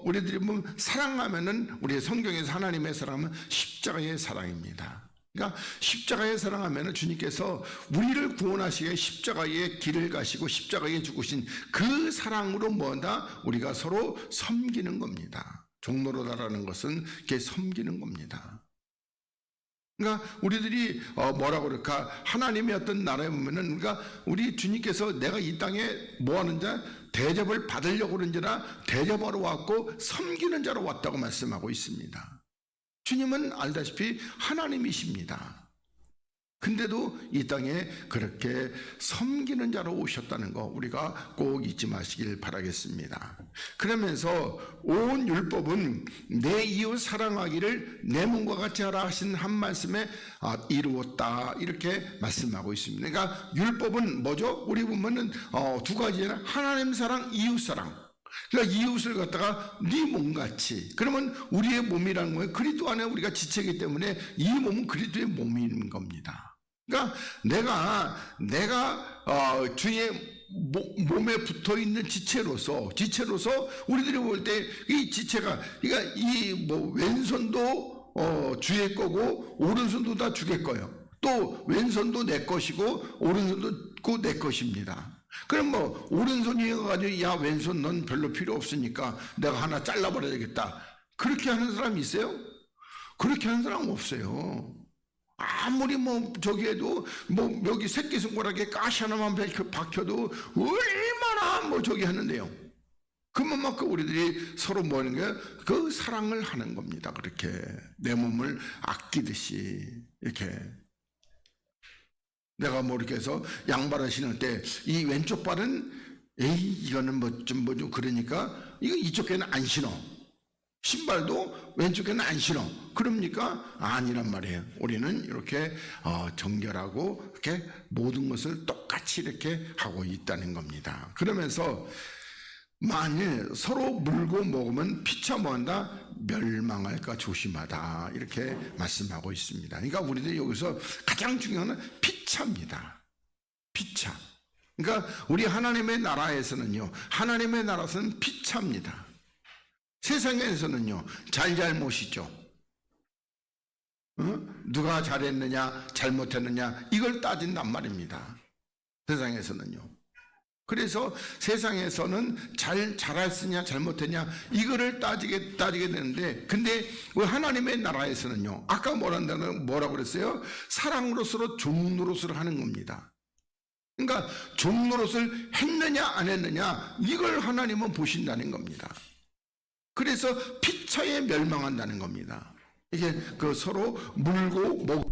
우리들이 사랑하면은 우리 성경에서 하나님의 사랑은 십자가의 사랑입니다. 그러니까 십자가의 사랑하면은 주님께서 우리를 구원하시기에 십자가의 길을 가시고 십자가에 죽으신 그 사랑으로 뭐다 우리가 서로 섬기는 겁니다. 종로로다라는 것은 이렇게 섬기는 겁니다. 그러니까 우리들이 뭐라고 그럴까 하나님의 어떤 나라에 보면은 그러니까 우리 주님께서 내가 이 땅에 뭐 하는 자 대접을 받으려고 그런 자라 대접하러 왔고 섬기는 자로 왔다고 말씀하고 있습니다. 주님은 알다시피 하나님이십니다. 근데도 이 땅에 그렇게 섬기는 자로 오셨다는 거 우리가 꼭 잊지 마시길 바라겠습니다. 그러면서 온 율법은 내 이웃 사랑하기를 내 몸과 같이 하라 하신 한 말씀에 이루었다 이렇게 말씀하고 있습니다. 그러니까 율법은 뭐죠? 우리 보면은 두 가지잖아요. 하나님 사랑, 이웃 사랑. 그러니까 이웃을 갖다가 네 몸같이 그러면 우리의 몸이라는 거예요. 그리스도 안에 우리가 지체이기 때문에 이 몸은 그리스도의 몸인 겁니다. 그러니까 내가 주의 몸에 붙어 있는 지체로서 우리들이 볼 때 이 지체가 그러니까 이 왼손도 주의 거고 오른손도 다 주의 거예요. 또 왼손도 내 것이고 오른손도 내 것입니다. 그럼 오른손이 가지고 야 왼손 넌 별로 필요 없으니까 내가 하나 잘라버려야겠다. 그렇게 하는 사람이 있어요? 그렇게 하는 사람 없어요. 아무리 저기에도 여기 새끼손가락에 가시 하나만 박혀도 얼마나 저기 하는데요. 그만큼 우리들이 서로 뭐하는 거예요? 그 사랑을 하는 겁니다. 그렇게 내 몸을 아끼듯이 이렇게 내가 이렇게 해서 양발을 신을 때 이 왼쪽 발은 이거는 좀 그러니까 이거 이쪽 개는 안 신어. 신발도 왼쪽에는 안 신어. 그럽니까? 아니란 말이에요. 우리는 이렇게 정결하고 이렇게 모든 것을 똑같이 이렇게 하고 있다는 겁니다. 그러면서 만일 서로 물고 먹으면 피차 뭐한다? 멸망할까 조심하다 이렇게 말씀하고 있습니다. 그러니까 우리들이 여기서 가장 중요한 건 피차입니다. 피차. 그러니까 우리 하나님의 나라에서는요. 하나님의 나라에서는 피차입니다. 세상에서는요, 잘못이죠. 누가 잘했느냐, 잘못했느냐, 이걸 따진단 말입니다. 세상에서는요. 그래서 세상에서는 잘했으냐, 잘못했냐, 이거를 따지게 되는데, 근데 하나님의 나라에서는요, 아까 뭐라고 그랬어요? 사랑으로 서로 종노릇을 하는 겁니다. 그러니까 종노릇을 했느냐, 안 했느냐, 이걸 하나님은 보신다는 겁니다. 그래서 피차에 멸망한다는 겁니다. 이게 서로 물고 먹고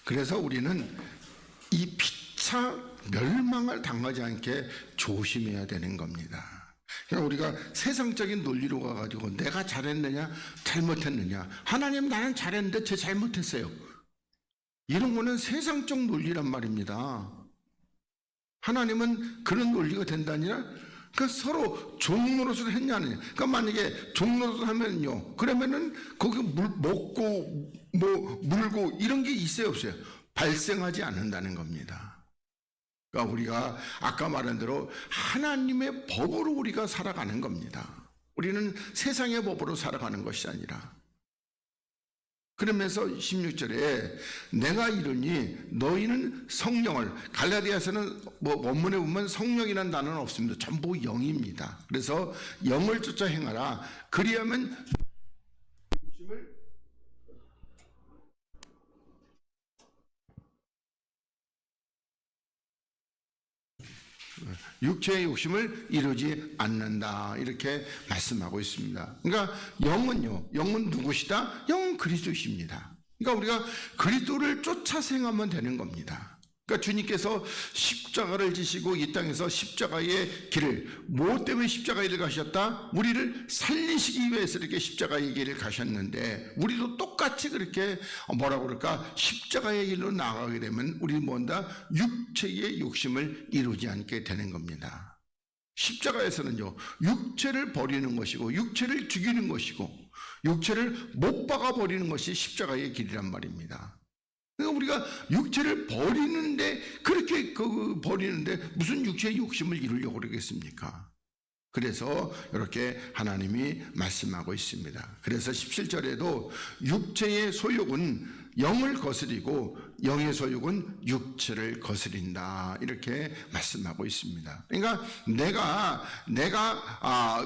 그래서 우리는 이 피차 멸망을 당하지 않게 조심해야 되는 겁니다. 그러니까 우리가 세상적인 논리로 가가지고 내가 잘했느냐 잘못했느냐 하나님 나는 잘했는데 쟤 잘못했어요. 이런 거는 세상적 논리란 말입니다. 하나님은 그런 논리가 된다니라 그러니까 서로 종노릇을 했냐는. 그러니까 만약에 종노릇을 하면요, 그러면은 거기 먹고 뭐 물고 이런 게 있어요, 없어요? 발생하지 않는다는 겁니다. 그러니까 우리가 아까 말한 대로 하나님의 법으로 우리가 살아가는 겁니다. 우리는 세상의 법으로 살아가는 것이 아니라. 그러면서 16절에 내가 이르니 너희는 성령을, 갈라디아서는 뭐 원문에 보면 성령이라는 단어는 없습니다. 전부 영입니다. 그래서 영을 쫓아 행하라. 그리하면 육체의 욕심을 이루지 않는다, 이렇게 말씀하고 있습니다. 그러니까 영은요, 영은 누구시다? 영은 그리스도십니다. 그러니까 우리가 그리스도를 쫓아 행하면 되는 겁니다. 그러니까 주님께서 십자가를 지시고 이 땅에서 십자가의 길을, 뭐 때문에 십자가의 길을 가셨다? 우리를 살리시기 위해서 이렇게 십자가의 길을 가셨는데, 우리도 똑같이 그렇게 뭐라고 그럴까? 십자가의 길로 나아가게 되면 우리는 뭔가 육체의 욕심을 이루지 않게 되는 겁니다. 십자가에서는요, 육체를 버리는 것이고 육체를 죽이는 것이고 육체를 못 박아 버리는 것이 십자가의 길이란 말입니다. 그러니까 우리가 육체를 버리는데, 그렇게 버리는데 무슨 육체의 욕심을 이루려고 그러겠습니까? 그래서 이렇게 하나님이 말씀하고 있습니다. 그래서 17절에도 육체의 소욕은 영을 거스리고 영의 소욕은 육체를 거스린다, 이렇게 말씀하고 있습니다. 그러니까 내가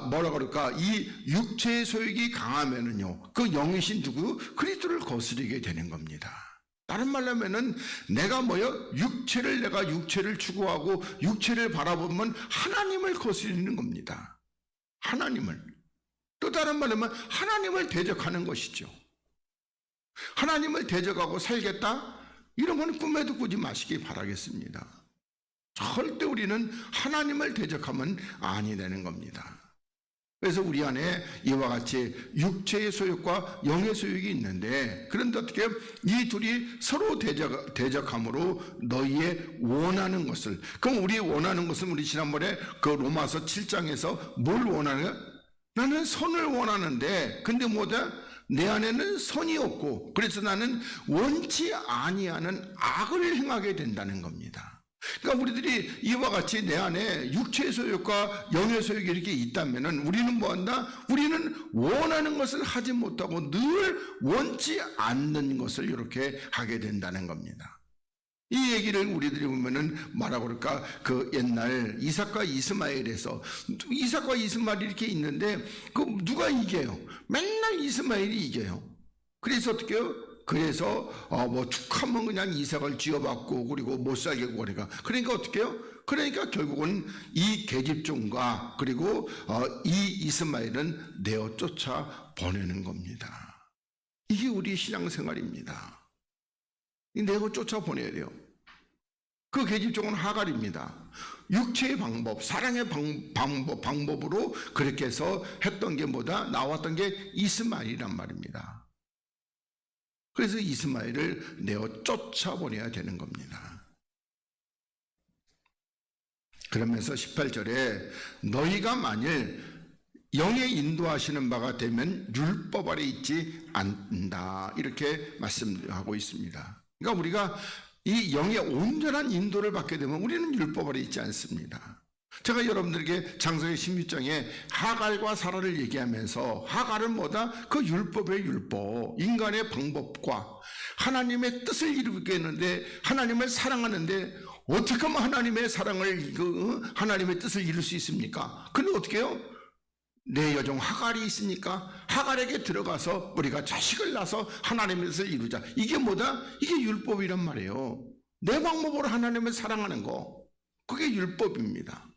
뭐라 그럴까, 이 육체의 소욕이 강하면은요, 그 영이신 누구? 그리스도를 거스리게 되는 겁니다. 다른 말로 하면은 내가 내가 육체를 추구하고 육체를 바라보면 하나님을 거스리는 겁니다. 하나님을. 또 다른 말로 하면 하나님을 대적하는 것이죠. 하나님을 대적하고 살겠다? 이런 건 꿈에도 꾸지 마시기 바라겠습니다. 절대 우리는 하나님을 대적하면 아니 되는 겁니다. 그래서 우리 안에 이와 같이 육체의 소욕과 영의 소욕이 있는데, 그런데 어떻게 이 둘이 서로 대적함으로 너희의 원하는 것을, 그럼 우리 원하는 것은, 우리 지난번에 그 로마서 7장에서 뭘 원하냐? 나는 선을 원하는데 근데 뭐다? 내 안에는 선이 없고, 그래서 나는 원치 아니하는 악을 행하게 된다는 겁니다. 그러니까 우리들이 이와 같이 내 안에 육체의 소욕과 영의 소욕이 이렇게 있다면은 우리는 뭐한다? 우리는 원하는 것을 하지 못하고 늘 원치 않는 것을 이렇게 하게 된다는 겁니다. 이 얘기를 우리들이 보면은 뭐라고 그럴까? 그 옛날 이삭과 이스마엘에서, 이삭과 이스마엘이 이렇게 있는데 그 누가 이겨요? 맨날 이스마엘이 이겨요. 그래서 어떻게 해요? 그래서 뭐 축하면 그냥 이삭을 쥐어받고 그리고 못 살게 하고 그러니까 어떻게 해요? 그러니까 결국은 이 계집종과 그리고 이 이스마엘은 내어 쫓아 보내는 겁니다. 이게 우리 신앙생활입니다. 내어 쫓아 보내야 돼요. 그 계집종은 하갈입니다. 육체의 방법, 사랑의 방법으로 그렇게 해서 했던 게 뭐다? 나왔던 게 이스마엘이란 말입니다. 그래서 이스마엘을 내어 쫓아보내야 되는 겁니다. 그러면서 18절에 너희가 만일 영의 인도하시는 바가 되면 율법 아래 있지 않는다, 이렇게 말씀하고 있습니다. 그러니까 우리가 이 영의 온전한 인도를 받게 되면 우리는 율법 아래 있지 않습니다. 제가 여러분들에게 창세기 16장에 하갈과 사라를 얘기하면서, 하갈은 뭐다? 그 율법의 율법, 인간의 방법과 하나님의 뜻을 이루겠는데, 하나님을 사랑하는데 어떻게 하면 하나님의 사랑을, 하나님의 뜻을 이룰 수 있습니까? 근데 어떻게 해요? 내 여종 하갈이 있으니까 하갈에게 들어가서 우리가 자식을 낳아서 하나님의 뜻을 이루자. 이게 뭐다? 이게 율법이란 말이에요. 내 방법으로 하나님을 사랑하는 거, 그게 율법입니다.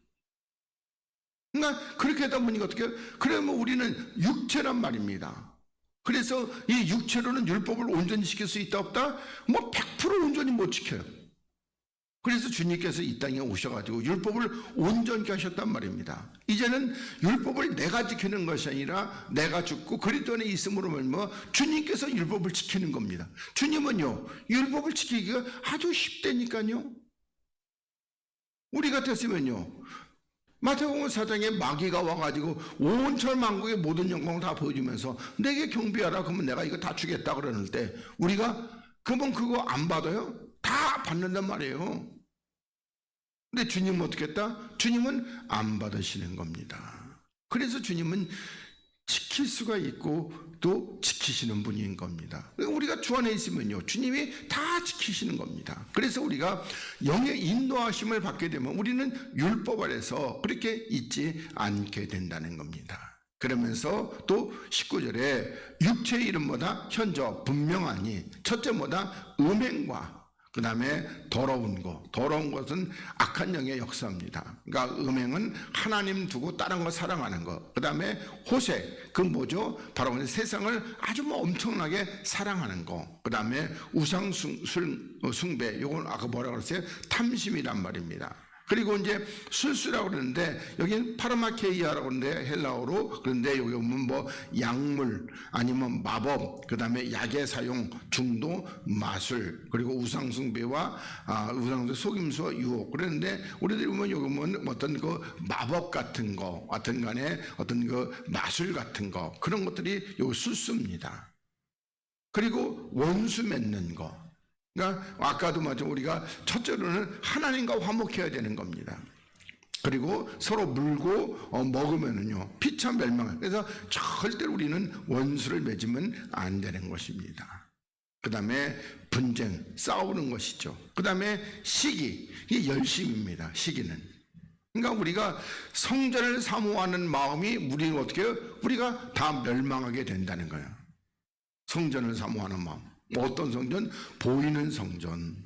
그러니까 그렇게 하다 보니까 어떻게 해요? 그러면 우리는 육체란 말입니다. 그래서 이 육체로는 율법을 온전히 지킬 수 있다 없다? 뭐 100% 온전히 못 지켜요. 그래서 주님께서 이 땅에 오셔가지고 율법을 온전히 하셨단 말입니다. 이제는 율법을 내가 지키는 것이 아니라 내가 죽고 그리스도 안에 있음으로 말미암아 주님께서 율법을 지키는 겁니다. 주님은요, 율법을 지키기가 아주 쉽다니까요. 우리 같았으면요, 마태복음 4장에 마귀가 와가지고 온 천만국의 모든 영광을 다 보여주면서 내게 경배하라 그러면 내가 이거 다 주겠다 그러는 때 우리가 그러면 그거 안 받아요? 다 받는단 말이에요. 근데 주님은 어떻게 했다? 주님은 안 받으시는 겁니다. 그래서 주님은 지킬 수가 있고 또 지키시는 분인 겁니다. 우리가 주 안에 있으면요 주님이 다 지키시는 겁니다. 그래서 우리가 영의 인도하심을 받게 되면 우리는 율법 아래서 그렇게 있지 않게 된다는 겁니다. 그러면서 또 19절에 육체의 이름보다 현저 분명하니 첫째보다 음행과 그 다음에 더러운 것은 악한 영의 역사입니다. 그러니까 음행은 하나님 두고 다른 거 사랑하는 것. 그 다음에 호색, 그 뭐죠? 바로 세상을 아주 엄청나게 사랑하는 것. 그 다음에 우상 숭배, 요건 아까 뭐라 그랬어요? 탐심이란 말입니다. 그리고 이제 술수라고 그러는데 여기는 파르마케이아라고 하는데 헬라어로, 그런데 여기 보면 뭐 약물 아니면 마법, 그 다음에 약의 사용, 중도, 마술, 그리고 우상숭배와 우상숭배, 속임수와 유혹. 그런데 우리들이 보면 여기 보면 어떤 그 마법 같은 거, 어떤 간에 어떤 그 마술 같은 거, 그런 것들이 요 술수입니다. 그리고 원수 맺는 거. 그러니까 아까도 마찬가지로 우리가 첫째로는 하나님과 화목해야 되는 겁니다. 그리고 서로 물고 먹으면은요 피차 멸망을. 그래서 절대로 우리는 원수를 맺으면 안 되는 것입니다. 그 다음에 분쟁, 싸우는 것이죠. 그 다음에 시기, 이게 열심입니다. 시기는. 그러니까 우리가 성전을 사모하는 마음이 우리는 어떻게 해요? 우리가 다 멸망하게 된다는 거예요. 성전을 사모하는 마음. 어떤 성전? 보이는 성전.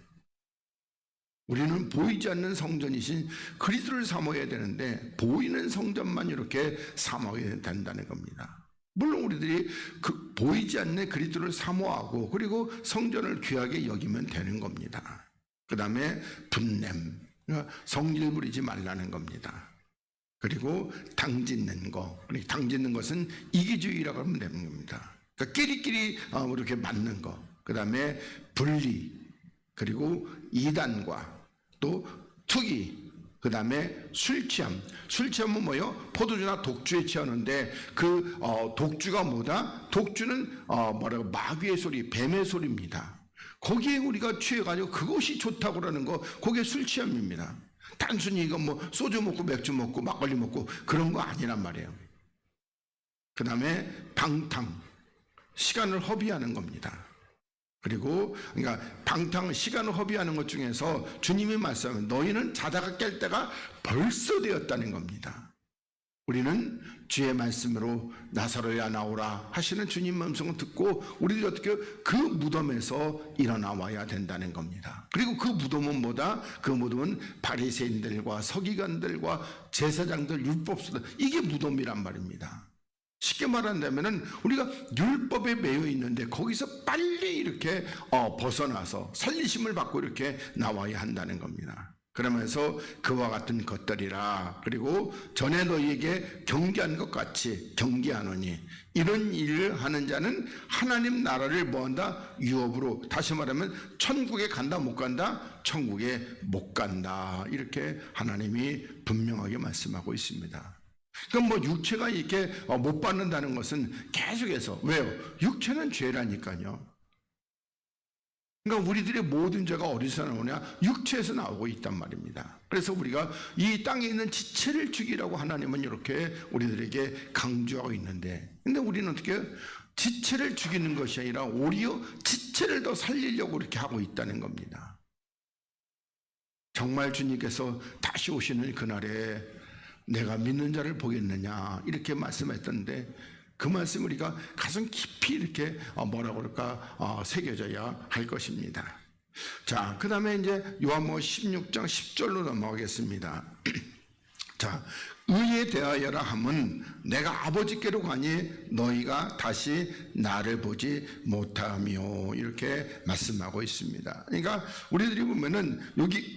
우리는 보이지 않는 성전이신 그리스도를 사모해야 되는데 보이는 성전만 이렇게 사모해야 된다는 겁니다. 물론 우리들이 그 보이지 않는 그리스도를 사모하고 그리고 성전을 귀하게 여기면 되는 겁니다. 그 다음에 분냄, 성질 부리지 말라는 겁니다. 그리고 당짓는 거, 당짓는 것은 이기주의라고 하면 되는 겁니다. 그러니까 끼리끼리 이렇게 맞는 거. 그 다음에 분리, 그리고 이단과 또 투기, 그 다음에 술 취함. 술 취함은 뭐예요? 포도주나 독주에 취하는데 그 독주가 뭐다? 독주는 뭐라고 마귀의 소리, 뱀의 소리입니다. 거기에 우리가 취해가지고 그것이 좋다고 그러는 거, 그게 술 취함입니다. 단순히 이거 뭐 소주 먹고 맥주 먹고 막걸리 먹고 그런 거 아니란 말이에요. 그 다음에 방탕, 시간을 허비하는 겁니다. 그리고 그러니까 방탕, 시간을 허비하는 것 중에서 주님이 말씀하면 너희는 자다가 깰 때가 벌써 되었다는 겁니다. 우리는 주의 말씀으로 나사로야 나오라 하시는 주님 음성을 듣고 우리들이 어떻게 그 무덤에서 일어나와야 된다는 겁니다. 그리고 그 무덤은 뭐다? 그 무덤은 바리새인들과 서기관들과 제사장들, 율법사들, 이게 무덤이란 말입니다. 쉽게 말한다면은 우리가 율법에 매여 있는데 거기서 빨리 이렇게 벗어나서 살리심을 받고 이렇게 나와야 한다는 겁니다. 그러면서 그와 같은 것들이라, 그리고 전에 너희에게 경계한 것 같이 경계하노니 이런 일을 하는 자는 하나님 나라를 뭐한다? 유업으로, 다시 말하면 천국에 간다 못 간다? 천국에 못 간다. 이렇게 하나님이 분명하게 말씀하고 있습니다. 그럼 뭐 육체가 이렇게 못 받는다는 것은 계속해서, 왜요? 육체는 죄라니까요. 그러니까 우리들의 모든 죄가 어디서 나오냐? 육체에서 나오고 있단 말입니다. 그래서 우리가 이 땅에 있는 지체를 죽이라고 하나님은 이렇게 우리들에게 강조하고 있는데, 근데 우리는 어떻게 지체를 죽이는 것이 아니라 오히려 지체를 더 살리려고 이렇게 하고 있다는 겁니다. 정말 주님께서 다시 오시는 그날에 내가 믿는 자를 보겠느냐 이렇게 말씀했던데, 그 말씀 우리가 가슴 깊이 이렇게 뭐라고 그럴까 새겨져야 할 것입니다. 자, 그 다음에 이제 요한복음 16장 10절로 넘어가겠습니다. 자, 의에 대하여라 함은 내가 아버지께로 가니 너희가 다시 나를 보지 못하며, 이렇게 말씀하고 있습니다. 그러니까 우리들이 보면은 여기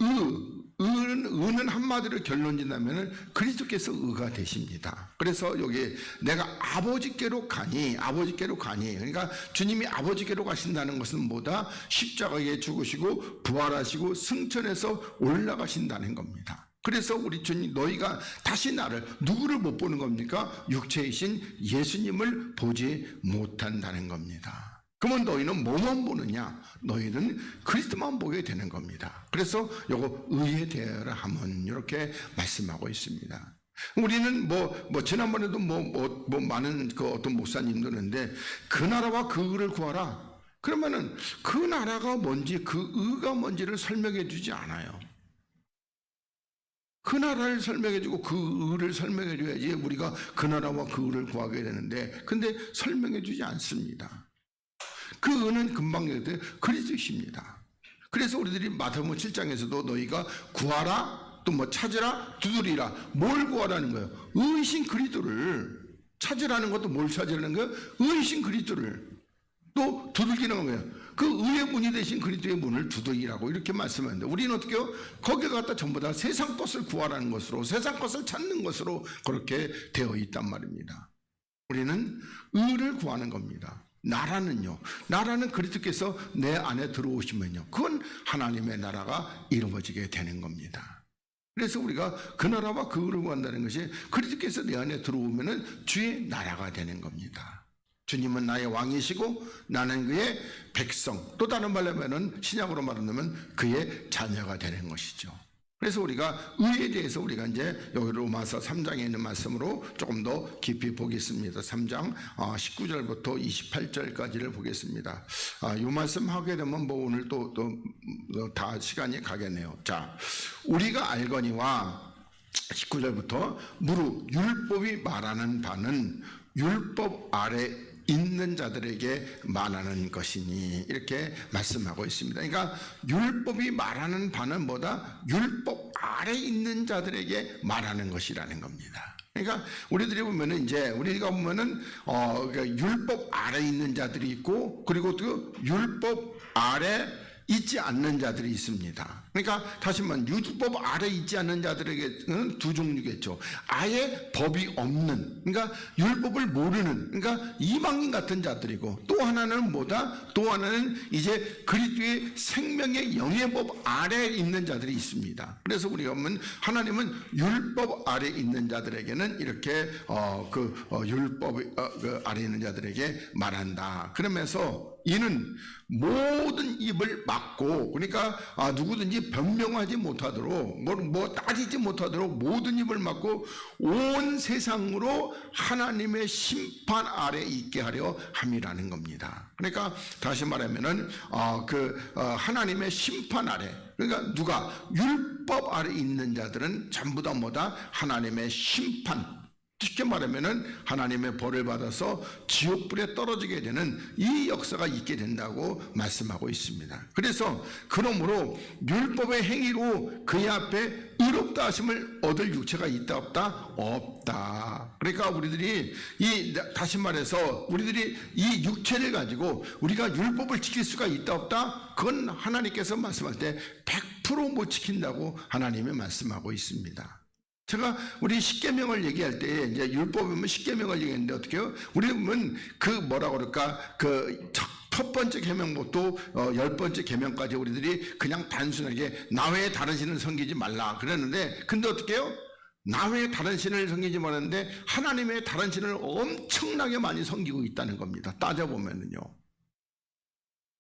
의는 한마디로 결론진다면은 그리스도께서 의가 되십니다. 그래서 여기 내가 아버지께로 가니, 그러니까 주님이 아버지께로 가신다는 것은 뭐다? 십자가에 죽으시고 부활하시고 승천해서 올라가신다는 겁니다. 그래서 우리 주님, 너희가 다시 나를, 누구를 못 보는 겁니까? 육체이신 예수님을 보지 못한다는 겁니다. 그러면 너희는 뭐만 보느냐? 너희는 그리스도만 보게 되는 겁니다. 그래서 요거 의에 대하라 하면 이렇게 말씀하고 있습니다. 우리는 지난번에도 많은 그 어떤 목사님들인데, 그 나라와 그 의를 구하라. 그러면은 그 나라가 뭔지, 그 의가 뭔지를 설명해 주지 않아요. 그 나라를 설명해주고 그 의를 설명해줘야지 우리가 그 나라와 그 의를 구하게 되는데, 근데 설명해주지 않습니다. 그 의는 금방 얘기해 그리스도십니다. 그래서 우리들이 마태복음 7장에서도 너희가 구하라, 또 찾으라, 두드리라. 뭘 구하라는 거예요? 의이신 그리스도를. 찾으라는 것도 뭘 찾으라는 거예요? 의이신 그리스도를. 또 두들기는 거예요. 그 의의 문이 되신 그리스도의 문을 두들기라고 이렇게 말씀하는데, 우리는 어떻게 해요? 거기에 갖다 전부 다 세상 것을 구하라는 것으로, 세상 것을 찾는 것으로 그렇게 되어 있단 말입니다. 우리는 의를 구하는 겁니다. 나라는요, 나라는 그리스도께서 내 안에 들어오시면요, 그건 하나님의 나라가 이루어지게 되는 겁니다. 그래서 우리가 그 나라와 그 의를 구한다는 것이, 그리스도께서 내 안에 들어오면은 주의 나라가 되는 겁니다. 주님은 나의 왕이시고 나는 그의 백성, 또 다른 말로 하면은, 신약으로 말하면 그의 자녀가 되는 것이죠. 그래서 우리가 의에 대해서 우리가 이제 여기 로마서 3장에 있는 말씀으로 조금 더 깊이 보겠습니다. 3장 19절부터 28절까지를 보겠습니다. 이 말씀 하게 되면 오늘 또 다 시간이 가겠네요. 자, 우리가 알거니와 19절부터 무릇 율법이 말하는 바는 율법 아래 있는 자들에게 말하는 것이니, 이렇게 말씀하고 있습니다. 그러니까 율법이 말하는 바는 뭐다? 율법 아래 있는 자들에게 말하는 것이라는 겁니다. 그러니까 우리들이 보면은, 이제 우리가 보면은 그러니까 율법 아래 있는 자들이 있고, 그리고 또 율법 아래 있지 않는 자들이 있습니다. 그러니까 다시 말하면 율법 아래 있지 않는 자들에게는 두 종류겠죠. 아예 법이 없는, 그러니까 율법을 모르는, 그러니까 이방인 같은 자들이고, 또 하나는 뭐다? 또 하나는 이제 그리스도의 생명의 영의 법 아래에 있는 자들이 있습니다. 그래서 우리가 보면 하나님은 율법 아래 있는 자들에게는 이렇게 율법 아래 있는 자들에게 말한다. 그러면서 이는 모든 입을 막고, 그러니까 누구든지 변명하지 못하도록, 따지지 못하도록 모든 입을 막고 온 세상으로 하나님의 심판 아래 있게 하려 함이라는 겁니다. 그러니까 다시 말하면은 하나님의 심판 아래, 그러니까 누가 율법 아래 있는 자들은 전부 다 뭐다? 하나님의 심판, 쉽게 말하면은 하나님의 벌을 받아서 지옥불에 떨어지게 되는 이 역사가 있게 된다고 말씀하고 있습니다. 그래서 그러므로 율법의 행위로 그의 앞에 의롭다 하심을 얻을 육체가 있다 없다? 없다. 그러니까 우리들이 다시 말해서 우리들이 이 육체를 가지고 우리가 율법을 지킬 수가 있다 없다? 그건 하나님께서 말씀할 때 100% 못 지킨다고 하나님이 말씀하고 있습니다. 제가 우리 십계명을 얘기할 때, 이제 율법이면 십계명을 얘기했는데, 어떻게 해요? 우리는 첫 번째 계명부터 10번째 계명까지 우리들이 그냥 단순하게 나 외에 다른 신을 섬기지 말라 그랬는데, 근데 어떻게 해요? 나 외에 다른 신을 섬기지 말았는데 하나님의 다른 신을 엄청나게 많이 섬기고 있다는 겁니다. 따져보면은요.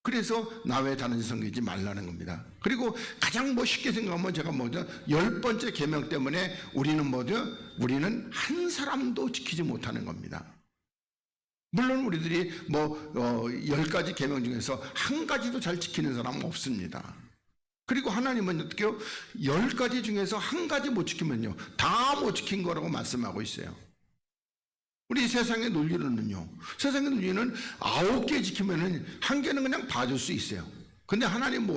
그래서 나 외에 다른 신 섬기지 말라는 겁니다. 그리고 가장 쉽게 생각하면, 제가 10번째 계명 때문에 우리는 한 사람도 지키지 못하는 겁니다. 물론 우리들이 10가지 계명 중에서 한 가지도 잘 지키는 사람은 없습니다. 그리고 하나님은 어떻게 해요? 10가지 중에서 한 가지 못 지키면요, 다 못 지킨 거라고 말씀하고 있어요. 우리 세상의 논리로는요, 세상의 논리는 9개 지키면은 1개는 그냥 봐줄 수 있어요. 근데 하나님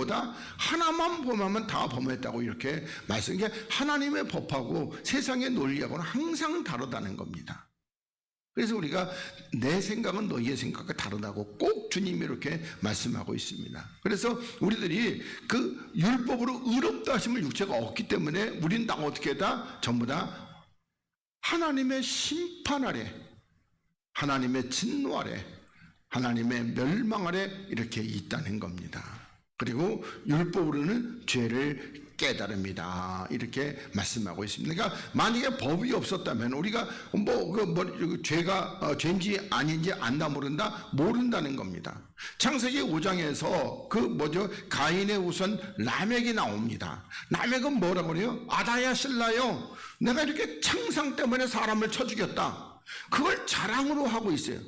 하나만 범하면 다 범했다고 이렇게 말씀해. 하나님의 법하고 세상의 논리하고는 항상 다르다는 겁니다. 그래서 우리가 내 생각은 너희의 생각과 다르다고 꼭 주님이 이렇게 말씀하고 있습니다. 그래서 우리들이 그 율법으로 의롭다 하심을 육체가 없기 때문에 우리는 다 어떻게 했다? 전부 다 하나님의 심판 아래, 하나님의 진노 아래, 하나님의 멸망 아래 이렇게 있다는 겁니다. 그리고 율법으로는 죄를 깨달음이다. 이렇게 말씀하고 있습니다. 그러니까 만약에 법이 없었다면 우리가 죄가 죄인지 아닌지 안다 모른다는 겁니다. 창세기 5장에서 가인의 우선 라멕이 나옵니다. 라멕은 뭐라고 그래요? 아다야 실라요. 내가 이렇게 창상 때문에 사람을 쳐 죽였다. 그걸 자랑으로 하고 있어요.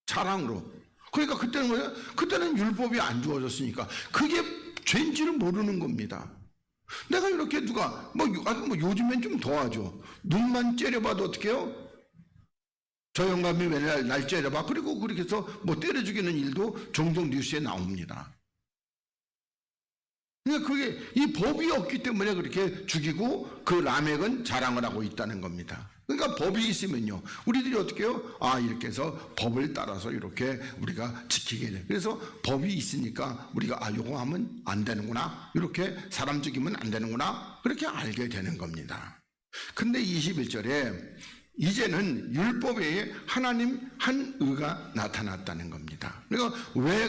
자랑으로. 그러니까 그때는 뭐예요? 그때는 율법이 안 주어졌으니까 그게 죄인지를 모르는 겁니다. 내가 이렇게 누가 요즘엔 좀 더하죠. 눈만 째려봐도 어떻게 해요? 저 영감이 왜 날 째려봐? 그리고 그렇게 해서 때려 죽이는 일도 종종 뉴스에 나옵니다. 그러니까 그게 이 법이 없기 때문에 그렇게 죽이고 그 라멕은 자랑을 하고 있다는 겁니다. 그러니까 법이 있으면요, 우리들이 어떻게 해요? 이렇게 해서 법을 따라서 이렇게 우리가 지키게 돼. 그래서 법이 있으니까 우리가 요거 하면 안 되는구나, 이렇게 사람 죽이면 안 되는구나, 그렇게 알게 되는 겁니다. 근데 21절에 이제는 율법 외에 하나님 한 의가 나타났다는 겁니다. 그러니까 왜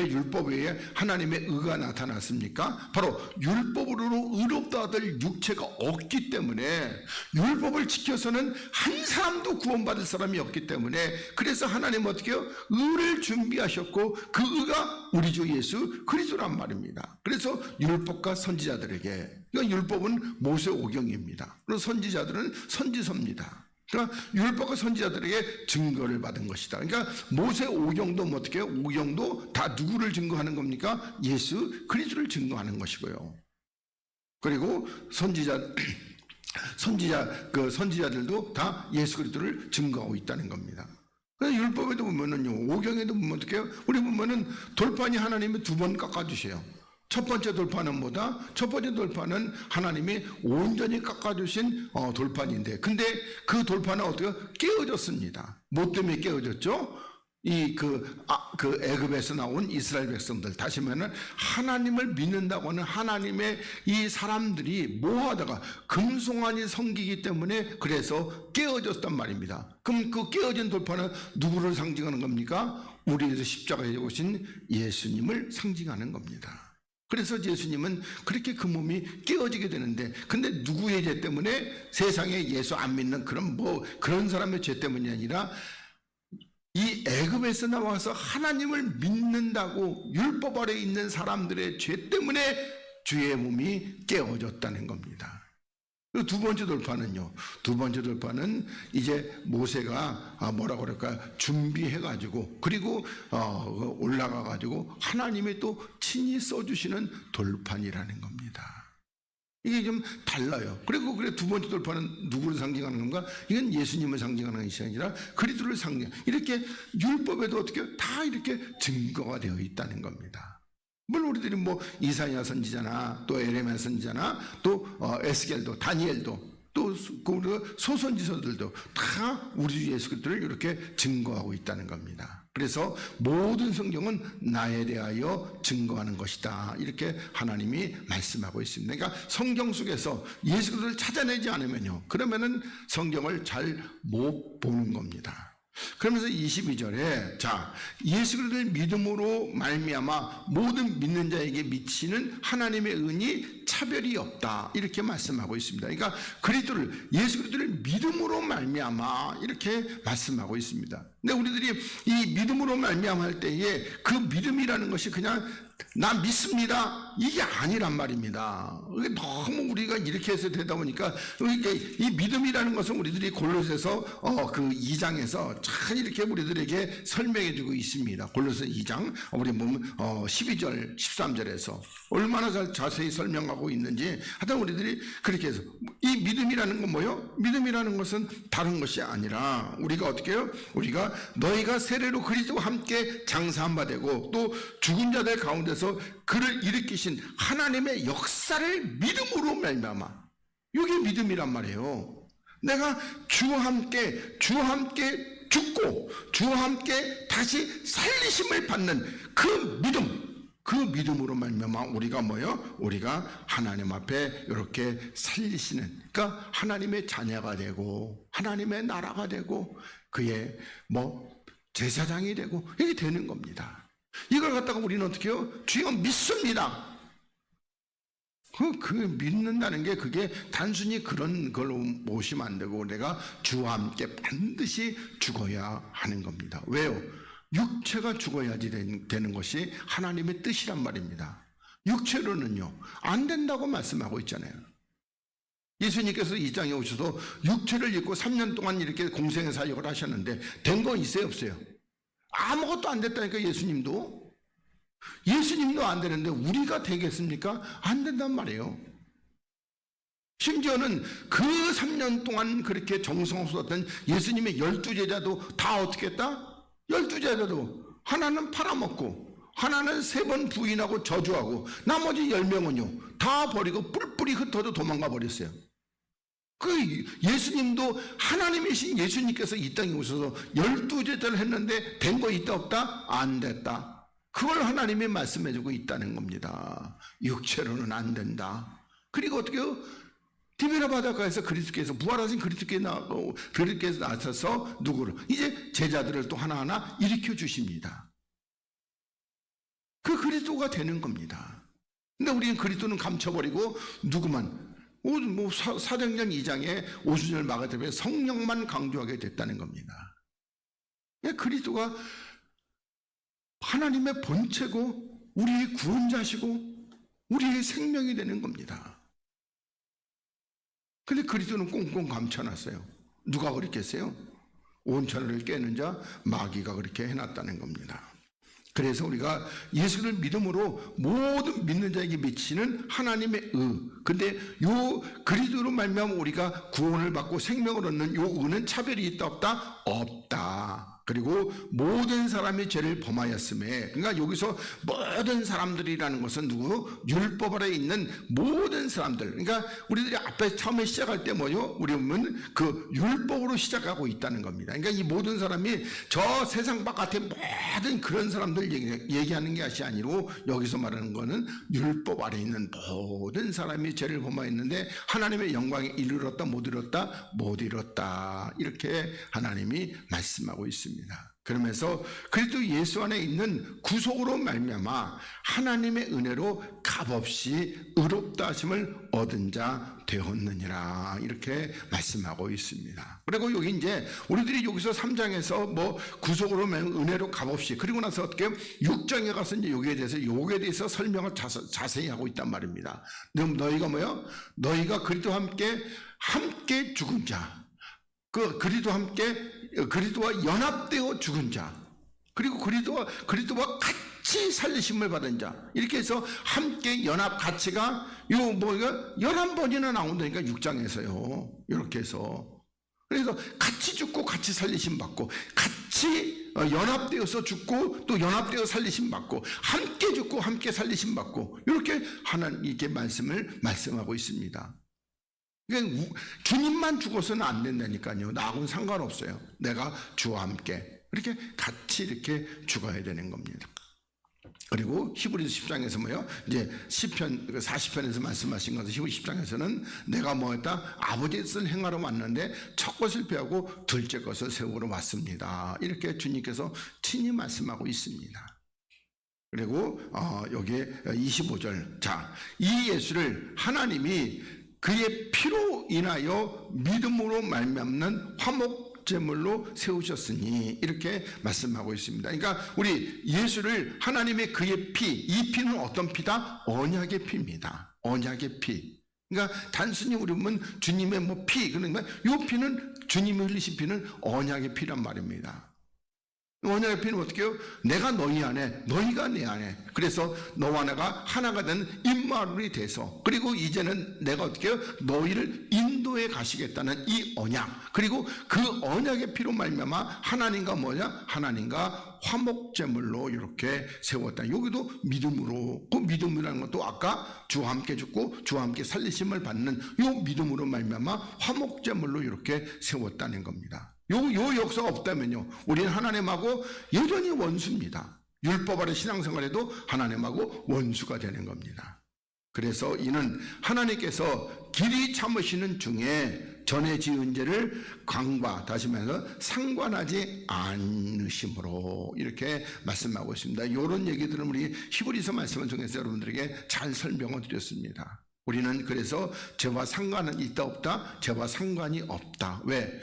율법 외에 하나님의 의가 나타났습니까? 바로 율법으로 의롭다 하들 육체가 없기 때문에, 율법을 지켜서는 한 사람도 구원받을 사람이 없기 때문에, 그래서 하나님은 어떻게 해요? 의를 준비하셨고 그 의가 우리 주 예수 그리스도란 말입니다. 그래서 율법과 선지자들에게, 그러니까 율법은 모세 오경입니다. 그리고 선지자들은 선지서입니다. 그러니까 율법과 선지자들에게 증거를 받은 것이다. 그러니까 모세 오경도 어떻게 해요? 오경도 다 누구를 증거하는 겁니까? 예수 그리스도를 증거하는 것이고요. 그리고 선지자들도 다 예수 그리스도를 증거하고 있다는 겁니다. 그래서 율법에도 보면은요, 오경에도 보면 어떻게 해요? 우리 보면은 돌판이 하나님이 2번 깎아주세요. 첫 번째 돌판은 뭐다? 첫 번째 돌판은 하나님이 온전히 깎아주신 돌판인데, 근데 그 돌판은 어떻게 깨어졌습니다. 뭐 때문에 깨어졌죠? 애굽에서 나온 이스라엘 백성들, 다시 말하면 하나님을 믿는다고 하는 하나님의 이 사람들이 뭐하다가 금송아지 섬기기 때문에 그래서 깨어졌단 말입니다. 그럼 그 깨어진 돌판은 누구를 상징하는 겁니까? 우리에서 십자가에 오신 예수님을 상징하는 겁니다. 그래서 예수님은 그렇게 그 몸이 깨어지게 되는데, 근데 누구의 죄 때문에? 세상에 예수 안 믿는 그런 사람의 죄 때문이 아니라 이 애굽에서 나와서 하나님을 믿는다고 율법 아래 있는 사람들의 죄 때문에 주의 몸이 깨어졌다는 겁니다. 그리고 두 번째 돌파는요, 두 번째 돌파는 이제 모세가 뭐라고 그럴까, 준비해가지고, 그리고 올라가가지고 하나님이 또 친히 써주시는 돌판이라는 겁니다. 이게 좀 달라요. 그리고 두 번째 돌파는 누구를 상징하는 건가? 이건 예수님을 상징하는 것이 아니라 그리스도를 이렇게 율법에도 어떻게 다 이렇게 증거가 되어 있다는 겁니다. 물론 우리들이 이사야 선지자나 또 에레미야 선지자나 또 에스겔도, 다니엘도, 또 소선지서들도 다 우리 주 예수 그리스도를 이렇게 증거하고 있다는 겁니다. 그래서 모든 성경은 나에 대하여 증거하는 것이다, 이렇게 하나님이 말씀하고 있습니다. 그러니까 성경 속에서 예수 그리스도를 찾아내지 않으면요, 그러면은 성경을 잘 못 보는 겁니다. 그러면서 22절에 예수 그리스도를 믿음으로 말미암아 모든 믿는 자에게 미치는 하나님의 은이 차별이 없다, 이렇게 말씀하고 있습니다. 그러니까 예수 그리스도를 믿음으로 말미암아 이렇게 말씀하고 있습니다. 근데 우리들이 이 믿음으로 말미암아 할 때에 그 믿음이라는 것이 그냥 나 믿습니다, 이게 아니란 말입니다. 이게 너무 우리가 이렇게 해서 되다 보니까, 이 믿음이라는 것은 우리들이 골로새서 그 2장에서 잘 이렇게 우리들에게 설명해 주고 있습니다. 골로새 2장 우리 보면 12절 13절에서 얼마나 자세히 설명하고 있는지, 하여튼 우리들이 그렇게 해서 이 믿음이라는 건 뭐요? 믿음이라는 것은 다른 것이 아니라 우리가 어떻게 해요? 우리가 너희가 세례로 그리스도와 함께 장사한 바 되고 또 죽은 자들 가운데서 그를 일으키신 하나님의 역사를 믿음으로 말미암아, 이게 믿음이란 말이에요. 내가 주와 함께 죽고 주와 함께 다시 살리심을 받는 그 믿음으로 말미암아 우리가 우리가 하나님 앞에 이렇게 살리시는, 그러니까 하나님의 자녀가 되고 하나님의 나라가 되고 그의 제사장이 되고 이게 되는 겁니다. 이걸 갖다가 우리는 어떻게 해요? 주여 믿습니다. 그 믿는다는 게 그게 단순히 그런 걸로 모시면 안 되고 내가 주와 함께 반드시 죽어야 하는 겁니다. 왜요? 육체가 죽어야지 되는 것이 하나님의 뜻이란 말입니다. 육체로는요 안 된다고 말씀하고 있잖아요. 예수님께서 이 땅에 오셔서 육체를 입고 3년 동안 이렇게 공생의 사역을 하셨는데 된 거 있어요 없어요? 아무것도 안 됐다니까. 예수님도 안 되는데 우리가 되겠습니까? 안 된단 말이에요. 심지어는 그 3년 동안 그렇게 정성스러웠던 예수님의 12제자도 다 어떻게 했다? 12제자도 하나는 팔아먹고 하나는 3번 부인하고 저주하고 나머지 10명은요 다 버리고 뿔뿔이 흩어져 도망가 버렸어요. 그 예수님도 하나님이신 예수님께서 이 땅에 오셔서 12제자를 했는데 된 거 있다 없다? 안 됐다. 그걸 하나님이 말씀해주고 있다는 겁니다. 육체로는 안 된다. 그리고 어떻게 해요? 디베라 바닷가에서 그리스도께서 부활하신 그리스도께서 나서서 누구를 이제 제자들을 또 하나하나 일으켜 주십니다. 그 그리스도가 되는 겁니다. 근데 우리는 그리스도는 감춰버리고 누구만 사도행전 2장에 오순절 마가다락에 성령만 강조하게 됐다는 겁니다. 그리스도가 하나님의 본체고 우리의 구원자시고 우리의 생명이 되는 겁니다. 근데 그리스도는 꽁꽁 감춰놨어요. 누가 그랬겠어요? 온천을 깨는 자 마귀가 그렇게 해놨다는 겁니다. 그래서 우리가 예수를 믿음으로 모든 믿는 자에게 미치는 하나님의 의. 근데 요 그리스도로 말미암아 우리가 구원을 받고 생명을 얻는 요 의는 차별이 있다 없다? 없다. 그리고 모든 사람이 죄를 범하였음에, 그러니까 여기서 모든 사람들이라는 것은 누구? 율법 아래 있는 모든 사람들. 그러니까 우리들이 앞에 처음에 시작할 때 뭐요? 우리 보면 그 율법으로 시작하고 있다는 겁니다. 그러니까 이 모든 사람이 저 세상 바깥의 모든 그런 사람들 얘기하는 것이 아니고 여기서 말하는 거는 율법 아래 있는 모든 사람이 죄를 범하였는데 하나님의 영광에 이르렀다 못 이뤘다? 못 이뤘다. 이렇게 하나님이 말씀하고 있습니다. 그러면서 그리스도 예수 안에 있는 구속으로 말미암아 하나님의 은혜로 값없이 의롭다 하심을 얻은 자 되었느니라 이렇게 말씀하고 있습니다. 그리고 여기 이제 우리들이 여기서 3장에서 뭐 구속으로 은혜로 값없이 그리고 나서 어떻게 6장에 가서 이제 여기에 대해서 설명을 자세히 하고 있단 말입니다. 너희가 뭐요? 너희가 그리스도와 함께 죽은 자, 그 그리스도와 연합되어 죽은 자, 그리고 그리스도와 같이 살리심을 받은 자, 이렇게 해서 함께 연합 가치가 11번이나 나온다니까 6장에서요. 이렇게 해서 그래서 같이 죽고 같이 살리심 받고 같이 연합되어서 죽고 또 연합되어 살리심 받고 함께 죽고 함께 살리심 받고 이렇게 하나님께 말씀하고 있습니다. 그러니까 주님만 죽어서는 안 된다니까요. 나하고는 상관없어요. 내가 주와 함께 이렇게 같이 이렇게 죽어야 되는 겁니다. 그리고 히브리서 10장에서 뭐요? 이제 시편 40편에서 말씀하신 것은 히브리 10장에서는 내가 뭐했다? 아버지의 뜻을 행하러 왔는데 첫 것을 배우고 둘째 것을 세우러 왔습니다. 이렇게 주님께서 친히 말씀하고 있습니다. 그리고 여기에 25절, 자, 이 예수를 하나님이 그의 피로 인하여 믿음으로 말미암는 화목제물로 세우셨으니 이렇게 말씀하고 있습니다. 그러니까 우리 예수를 하나님의 그의 피, 이 피는 어떤 피다? 언약의 피입니다. 언약의 피. 그러니까 단순히 우리 보면 주님의 피, 그러니까 이 피는 주님이 흘리신 피는 언약의 피란 말입니다. 언약의 피는 어떻게 해요? 내가 너희 안에, 너희가 내 안에. 그래서 너와 내가 하나가 된 임마누엘이 돼서, 그리고 이제는 내가 어떻게 해요? 너희를 인도해 가시겠다는 이 언약. 그리고 그 언약의 피로 말미암아 하나님과 뭐냐? 하나님과 화목제물로 이렇게 세웠다. 여기도 믿음으로, 그 믿음이라는 것도 아까 주와 함께 죽고 주와 함께 살리심을 받는 이 믿음으로 말미암아 화목제물로 이렇게 세웠다는 겁니다. 요 역사가 없다면요, 우리는 하나님하고 여전히 원수입니다. 율법 아래 신앙생활에도 하나님하고 원수가 되는 겁니다. 그래서 이는 하나님께서 길이 참으시는 중에 전에 지은 죄를 다시 말해서 상관하지 않으심으로 이렇게 말씀하고 있습니다. 이런 얘기들은 우리 히브리서 말씀을 통해서 여러분들에게 잘 설명을 드렸습니다. 우리는 그래서 죄와 상관은 있다 없다? 죄와 상관이 없다. 왜?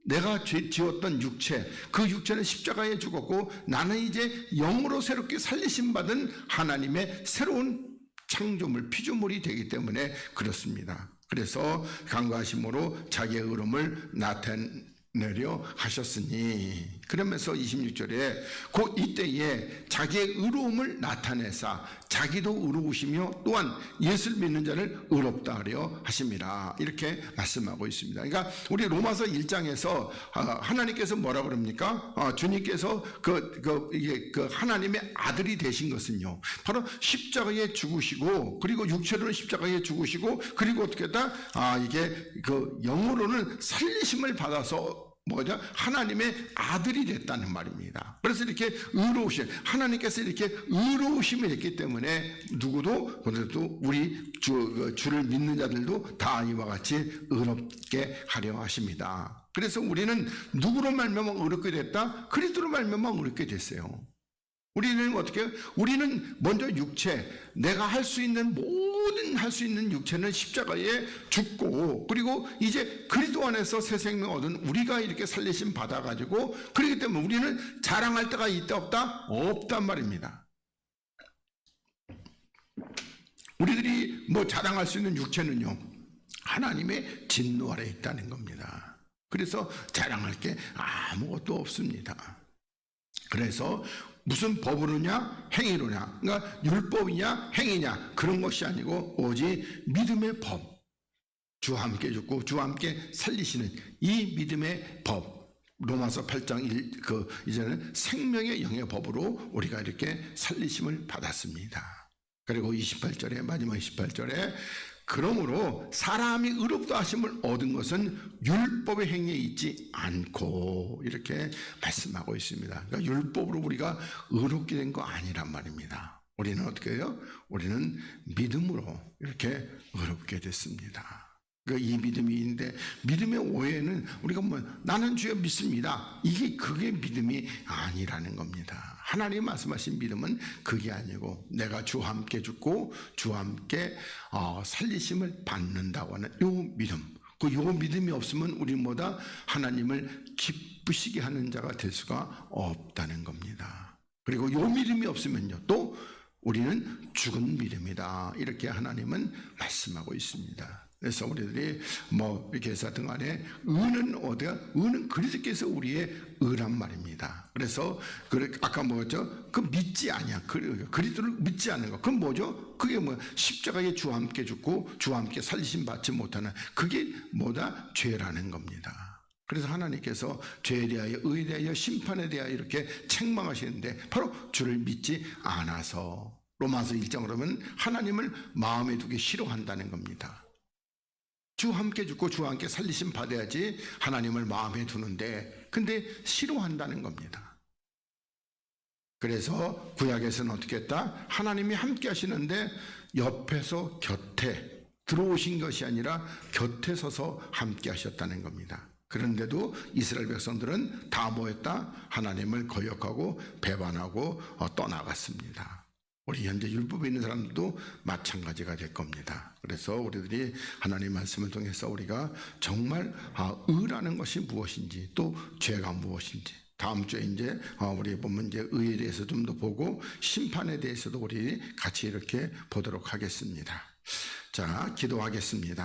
내가 죄 지었던 육체, 그 육체는 십자가에 죽었고 나는 이제 영으로 새롭게 살리심 받은 하나님의 새로운 창조물, 피조물이 되기 때문에 그렇습니다. 그래서 강구하심으로 자기의 의로움을 나타내려 하셨으니, 그러면서 26절에 곧 이때에 자기의 의로움을 나타내사 자기도 의로우시며 또한 예수를 믿는 자를 의롭다 하려 하심이라, 이렇게 말씀하고 있습니다. 그러니까 우리 로마서 1장에서 하나님께서 뭐라 그럽니까? 주님께서 그 하나님의 아들이 되신 것은요, 바로 십자가에 죽으시고, 그리고 육체로는 십자가에 죽으시고, 그리고 어떻게 했다? 이게 그 영으로는 살리심을 받아서 뭐죠? 하나님의 아들이 됐다는 말입니다. 그래서 이렇게 하나님께서 이렇게 의로우심이 됐기 때문에 누구도, 그래도 우리 주를 믿는 자들도 다 이와 같이 의롭게 하려 하십니다. 그래서 우리는 누구로 말미암아 의롭게 됐다? 그리스도로 말미암아 의롭게 됐어요. 우리는 어떻게? 우리는 먼저 육체, 내가 할 수 있는 육체는 십자가에 죽고, 그리고 이제 그리스도 안에서 새 생명 얻은 우리가 이렇게 살리심 받아가지고, 그렇기 때문에 우리는 자랑할 때가 있다 없다? 없단 말입니다. 우리들이 뭐 자랑할 수 있는 육체는요, 하나님의 진노 아래 있다는 겁니다. 그래서 자랑할 게 아무것도 없습니다. 그래서 무슨 법으로냐? 행위로냐? 그러니까 율법이냐? 행위냐? 그런 것이 아니고 오직 믿음의 법, 주와 함께 죽고 주와 함께 살리시는 이 믿음의 법, 로마서 8장 이제는 생명의 영의 법으로 우리가 이렇게 살리심을 받았습니다. 그리고 28절에, 마지막 28절에 그러므로 사람이 의롭다 하심을 얻은 것은 율법의 행위에 있지 않고, 이렇게 말씀하고 있습니다. 그러니까 율법으로 우리가 의롭게 된 거 아니란 말입니다. 우리는 어떻게 해요? 우리는 믿음으로 이렇게 의롭게 됐습니다. 그러니까 이 믿음이 있는데, 믿음의 오해는 우리가 나는 주여 믿습니다, 그게 믿음이 아니라는 겁니다. 하나님 말씀하신 믿음은 그게 아니고, 내가 주와 함께 죽고 주와 함께 살리심을 받는다고 하는 요 믿음, 요 믿음이 없으면 우리는 뭐다? 하나님을 기쁘시게 하는 자가 될 수가 없다는 겁니다. 그리고 요 믿음이 없으면요, 또 우리는 죽은 믿음이다, 이렇게 하나님은 말씀하고 있습니다. 그래서 우리들이 이렇게 해서 등간에 의는 어디야? 의는 그리스도께서 우리의 의란 말입니다. 그래서 아까 뭐였죠? 믿지 아니야. 그리스도를 믿지 않는 거. 그건 뭐죠? 그게 십자가에 주와 함께 죽고 주와 함께 살리심 받지 못하는, 그게 뭐다? 죄라는 겁니다. 그래서 하나님께서 죄에 대하여, 의에 대하여, 심판에 대하여 이렇게 책망하시는데, 바로 주를 믿지 않아서, 로마서 1장으로 하면 하나님을 마음에 두기 싫어한다는 겁니다. 주와 함께 죽고 주와 함께 살리심 받아야지 하나님을 마음에 두는데, 근데 싫어한다는 겁니다. 그래서 구약에서는 어떻게 했다? 하나님이 함께 하시는데 옆에서 곁에 들어오신 것이 아니라 곁에 서서 함께 하셨다는 겁니다. 그런데도 이스라엘 백성들은 다 뭐했다? 하나님을 거역하고 배반하고 떠나갔습니다. 우리 현재 율법에 있는 사람들도 마찬가지가 될 겁니다. 그래서 우리들이 하나님 말씀을 통해서 우리가 정말 의라는 것이 무엇인지, 또 죄가 무엇인지, 다음 주에 이제 우리 보면 이제 의에 대해서 좀 더 보고 심판에 대해서도 우리 같이 이렇게 보도록 하겠습니다. 자, 기도하겠습니다.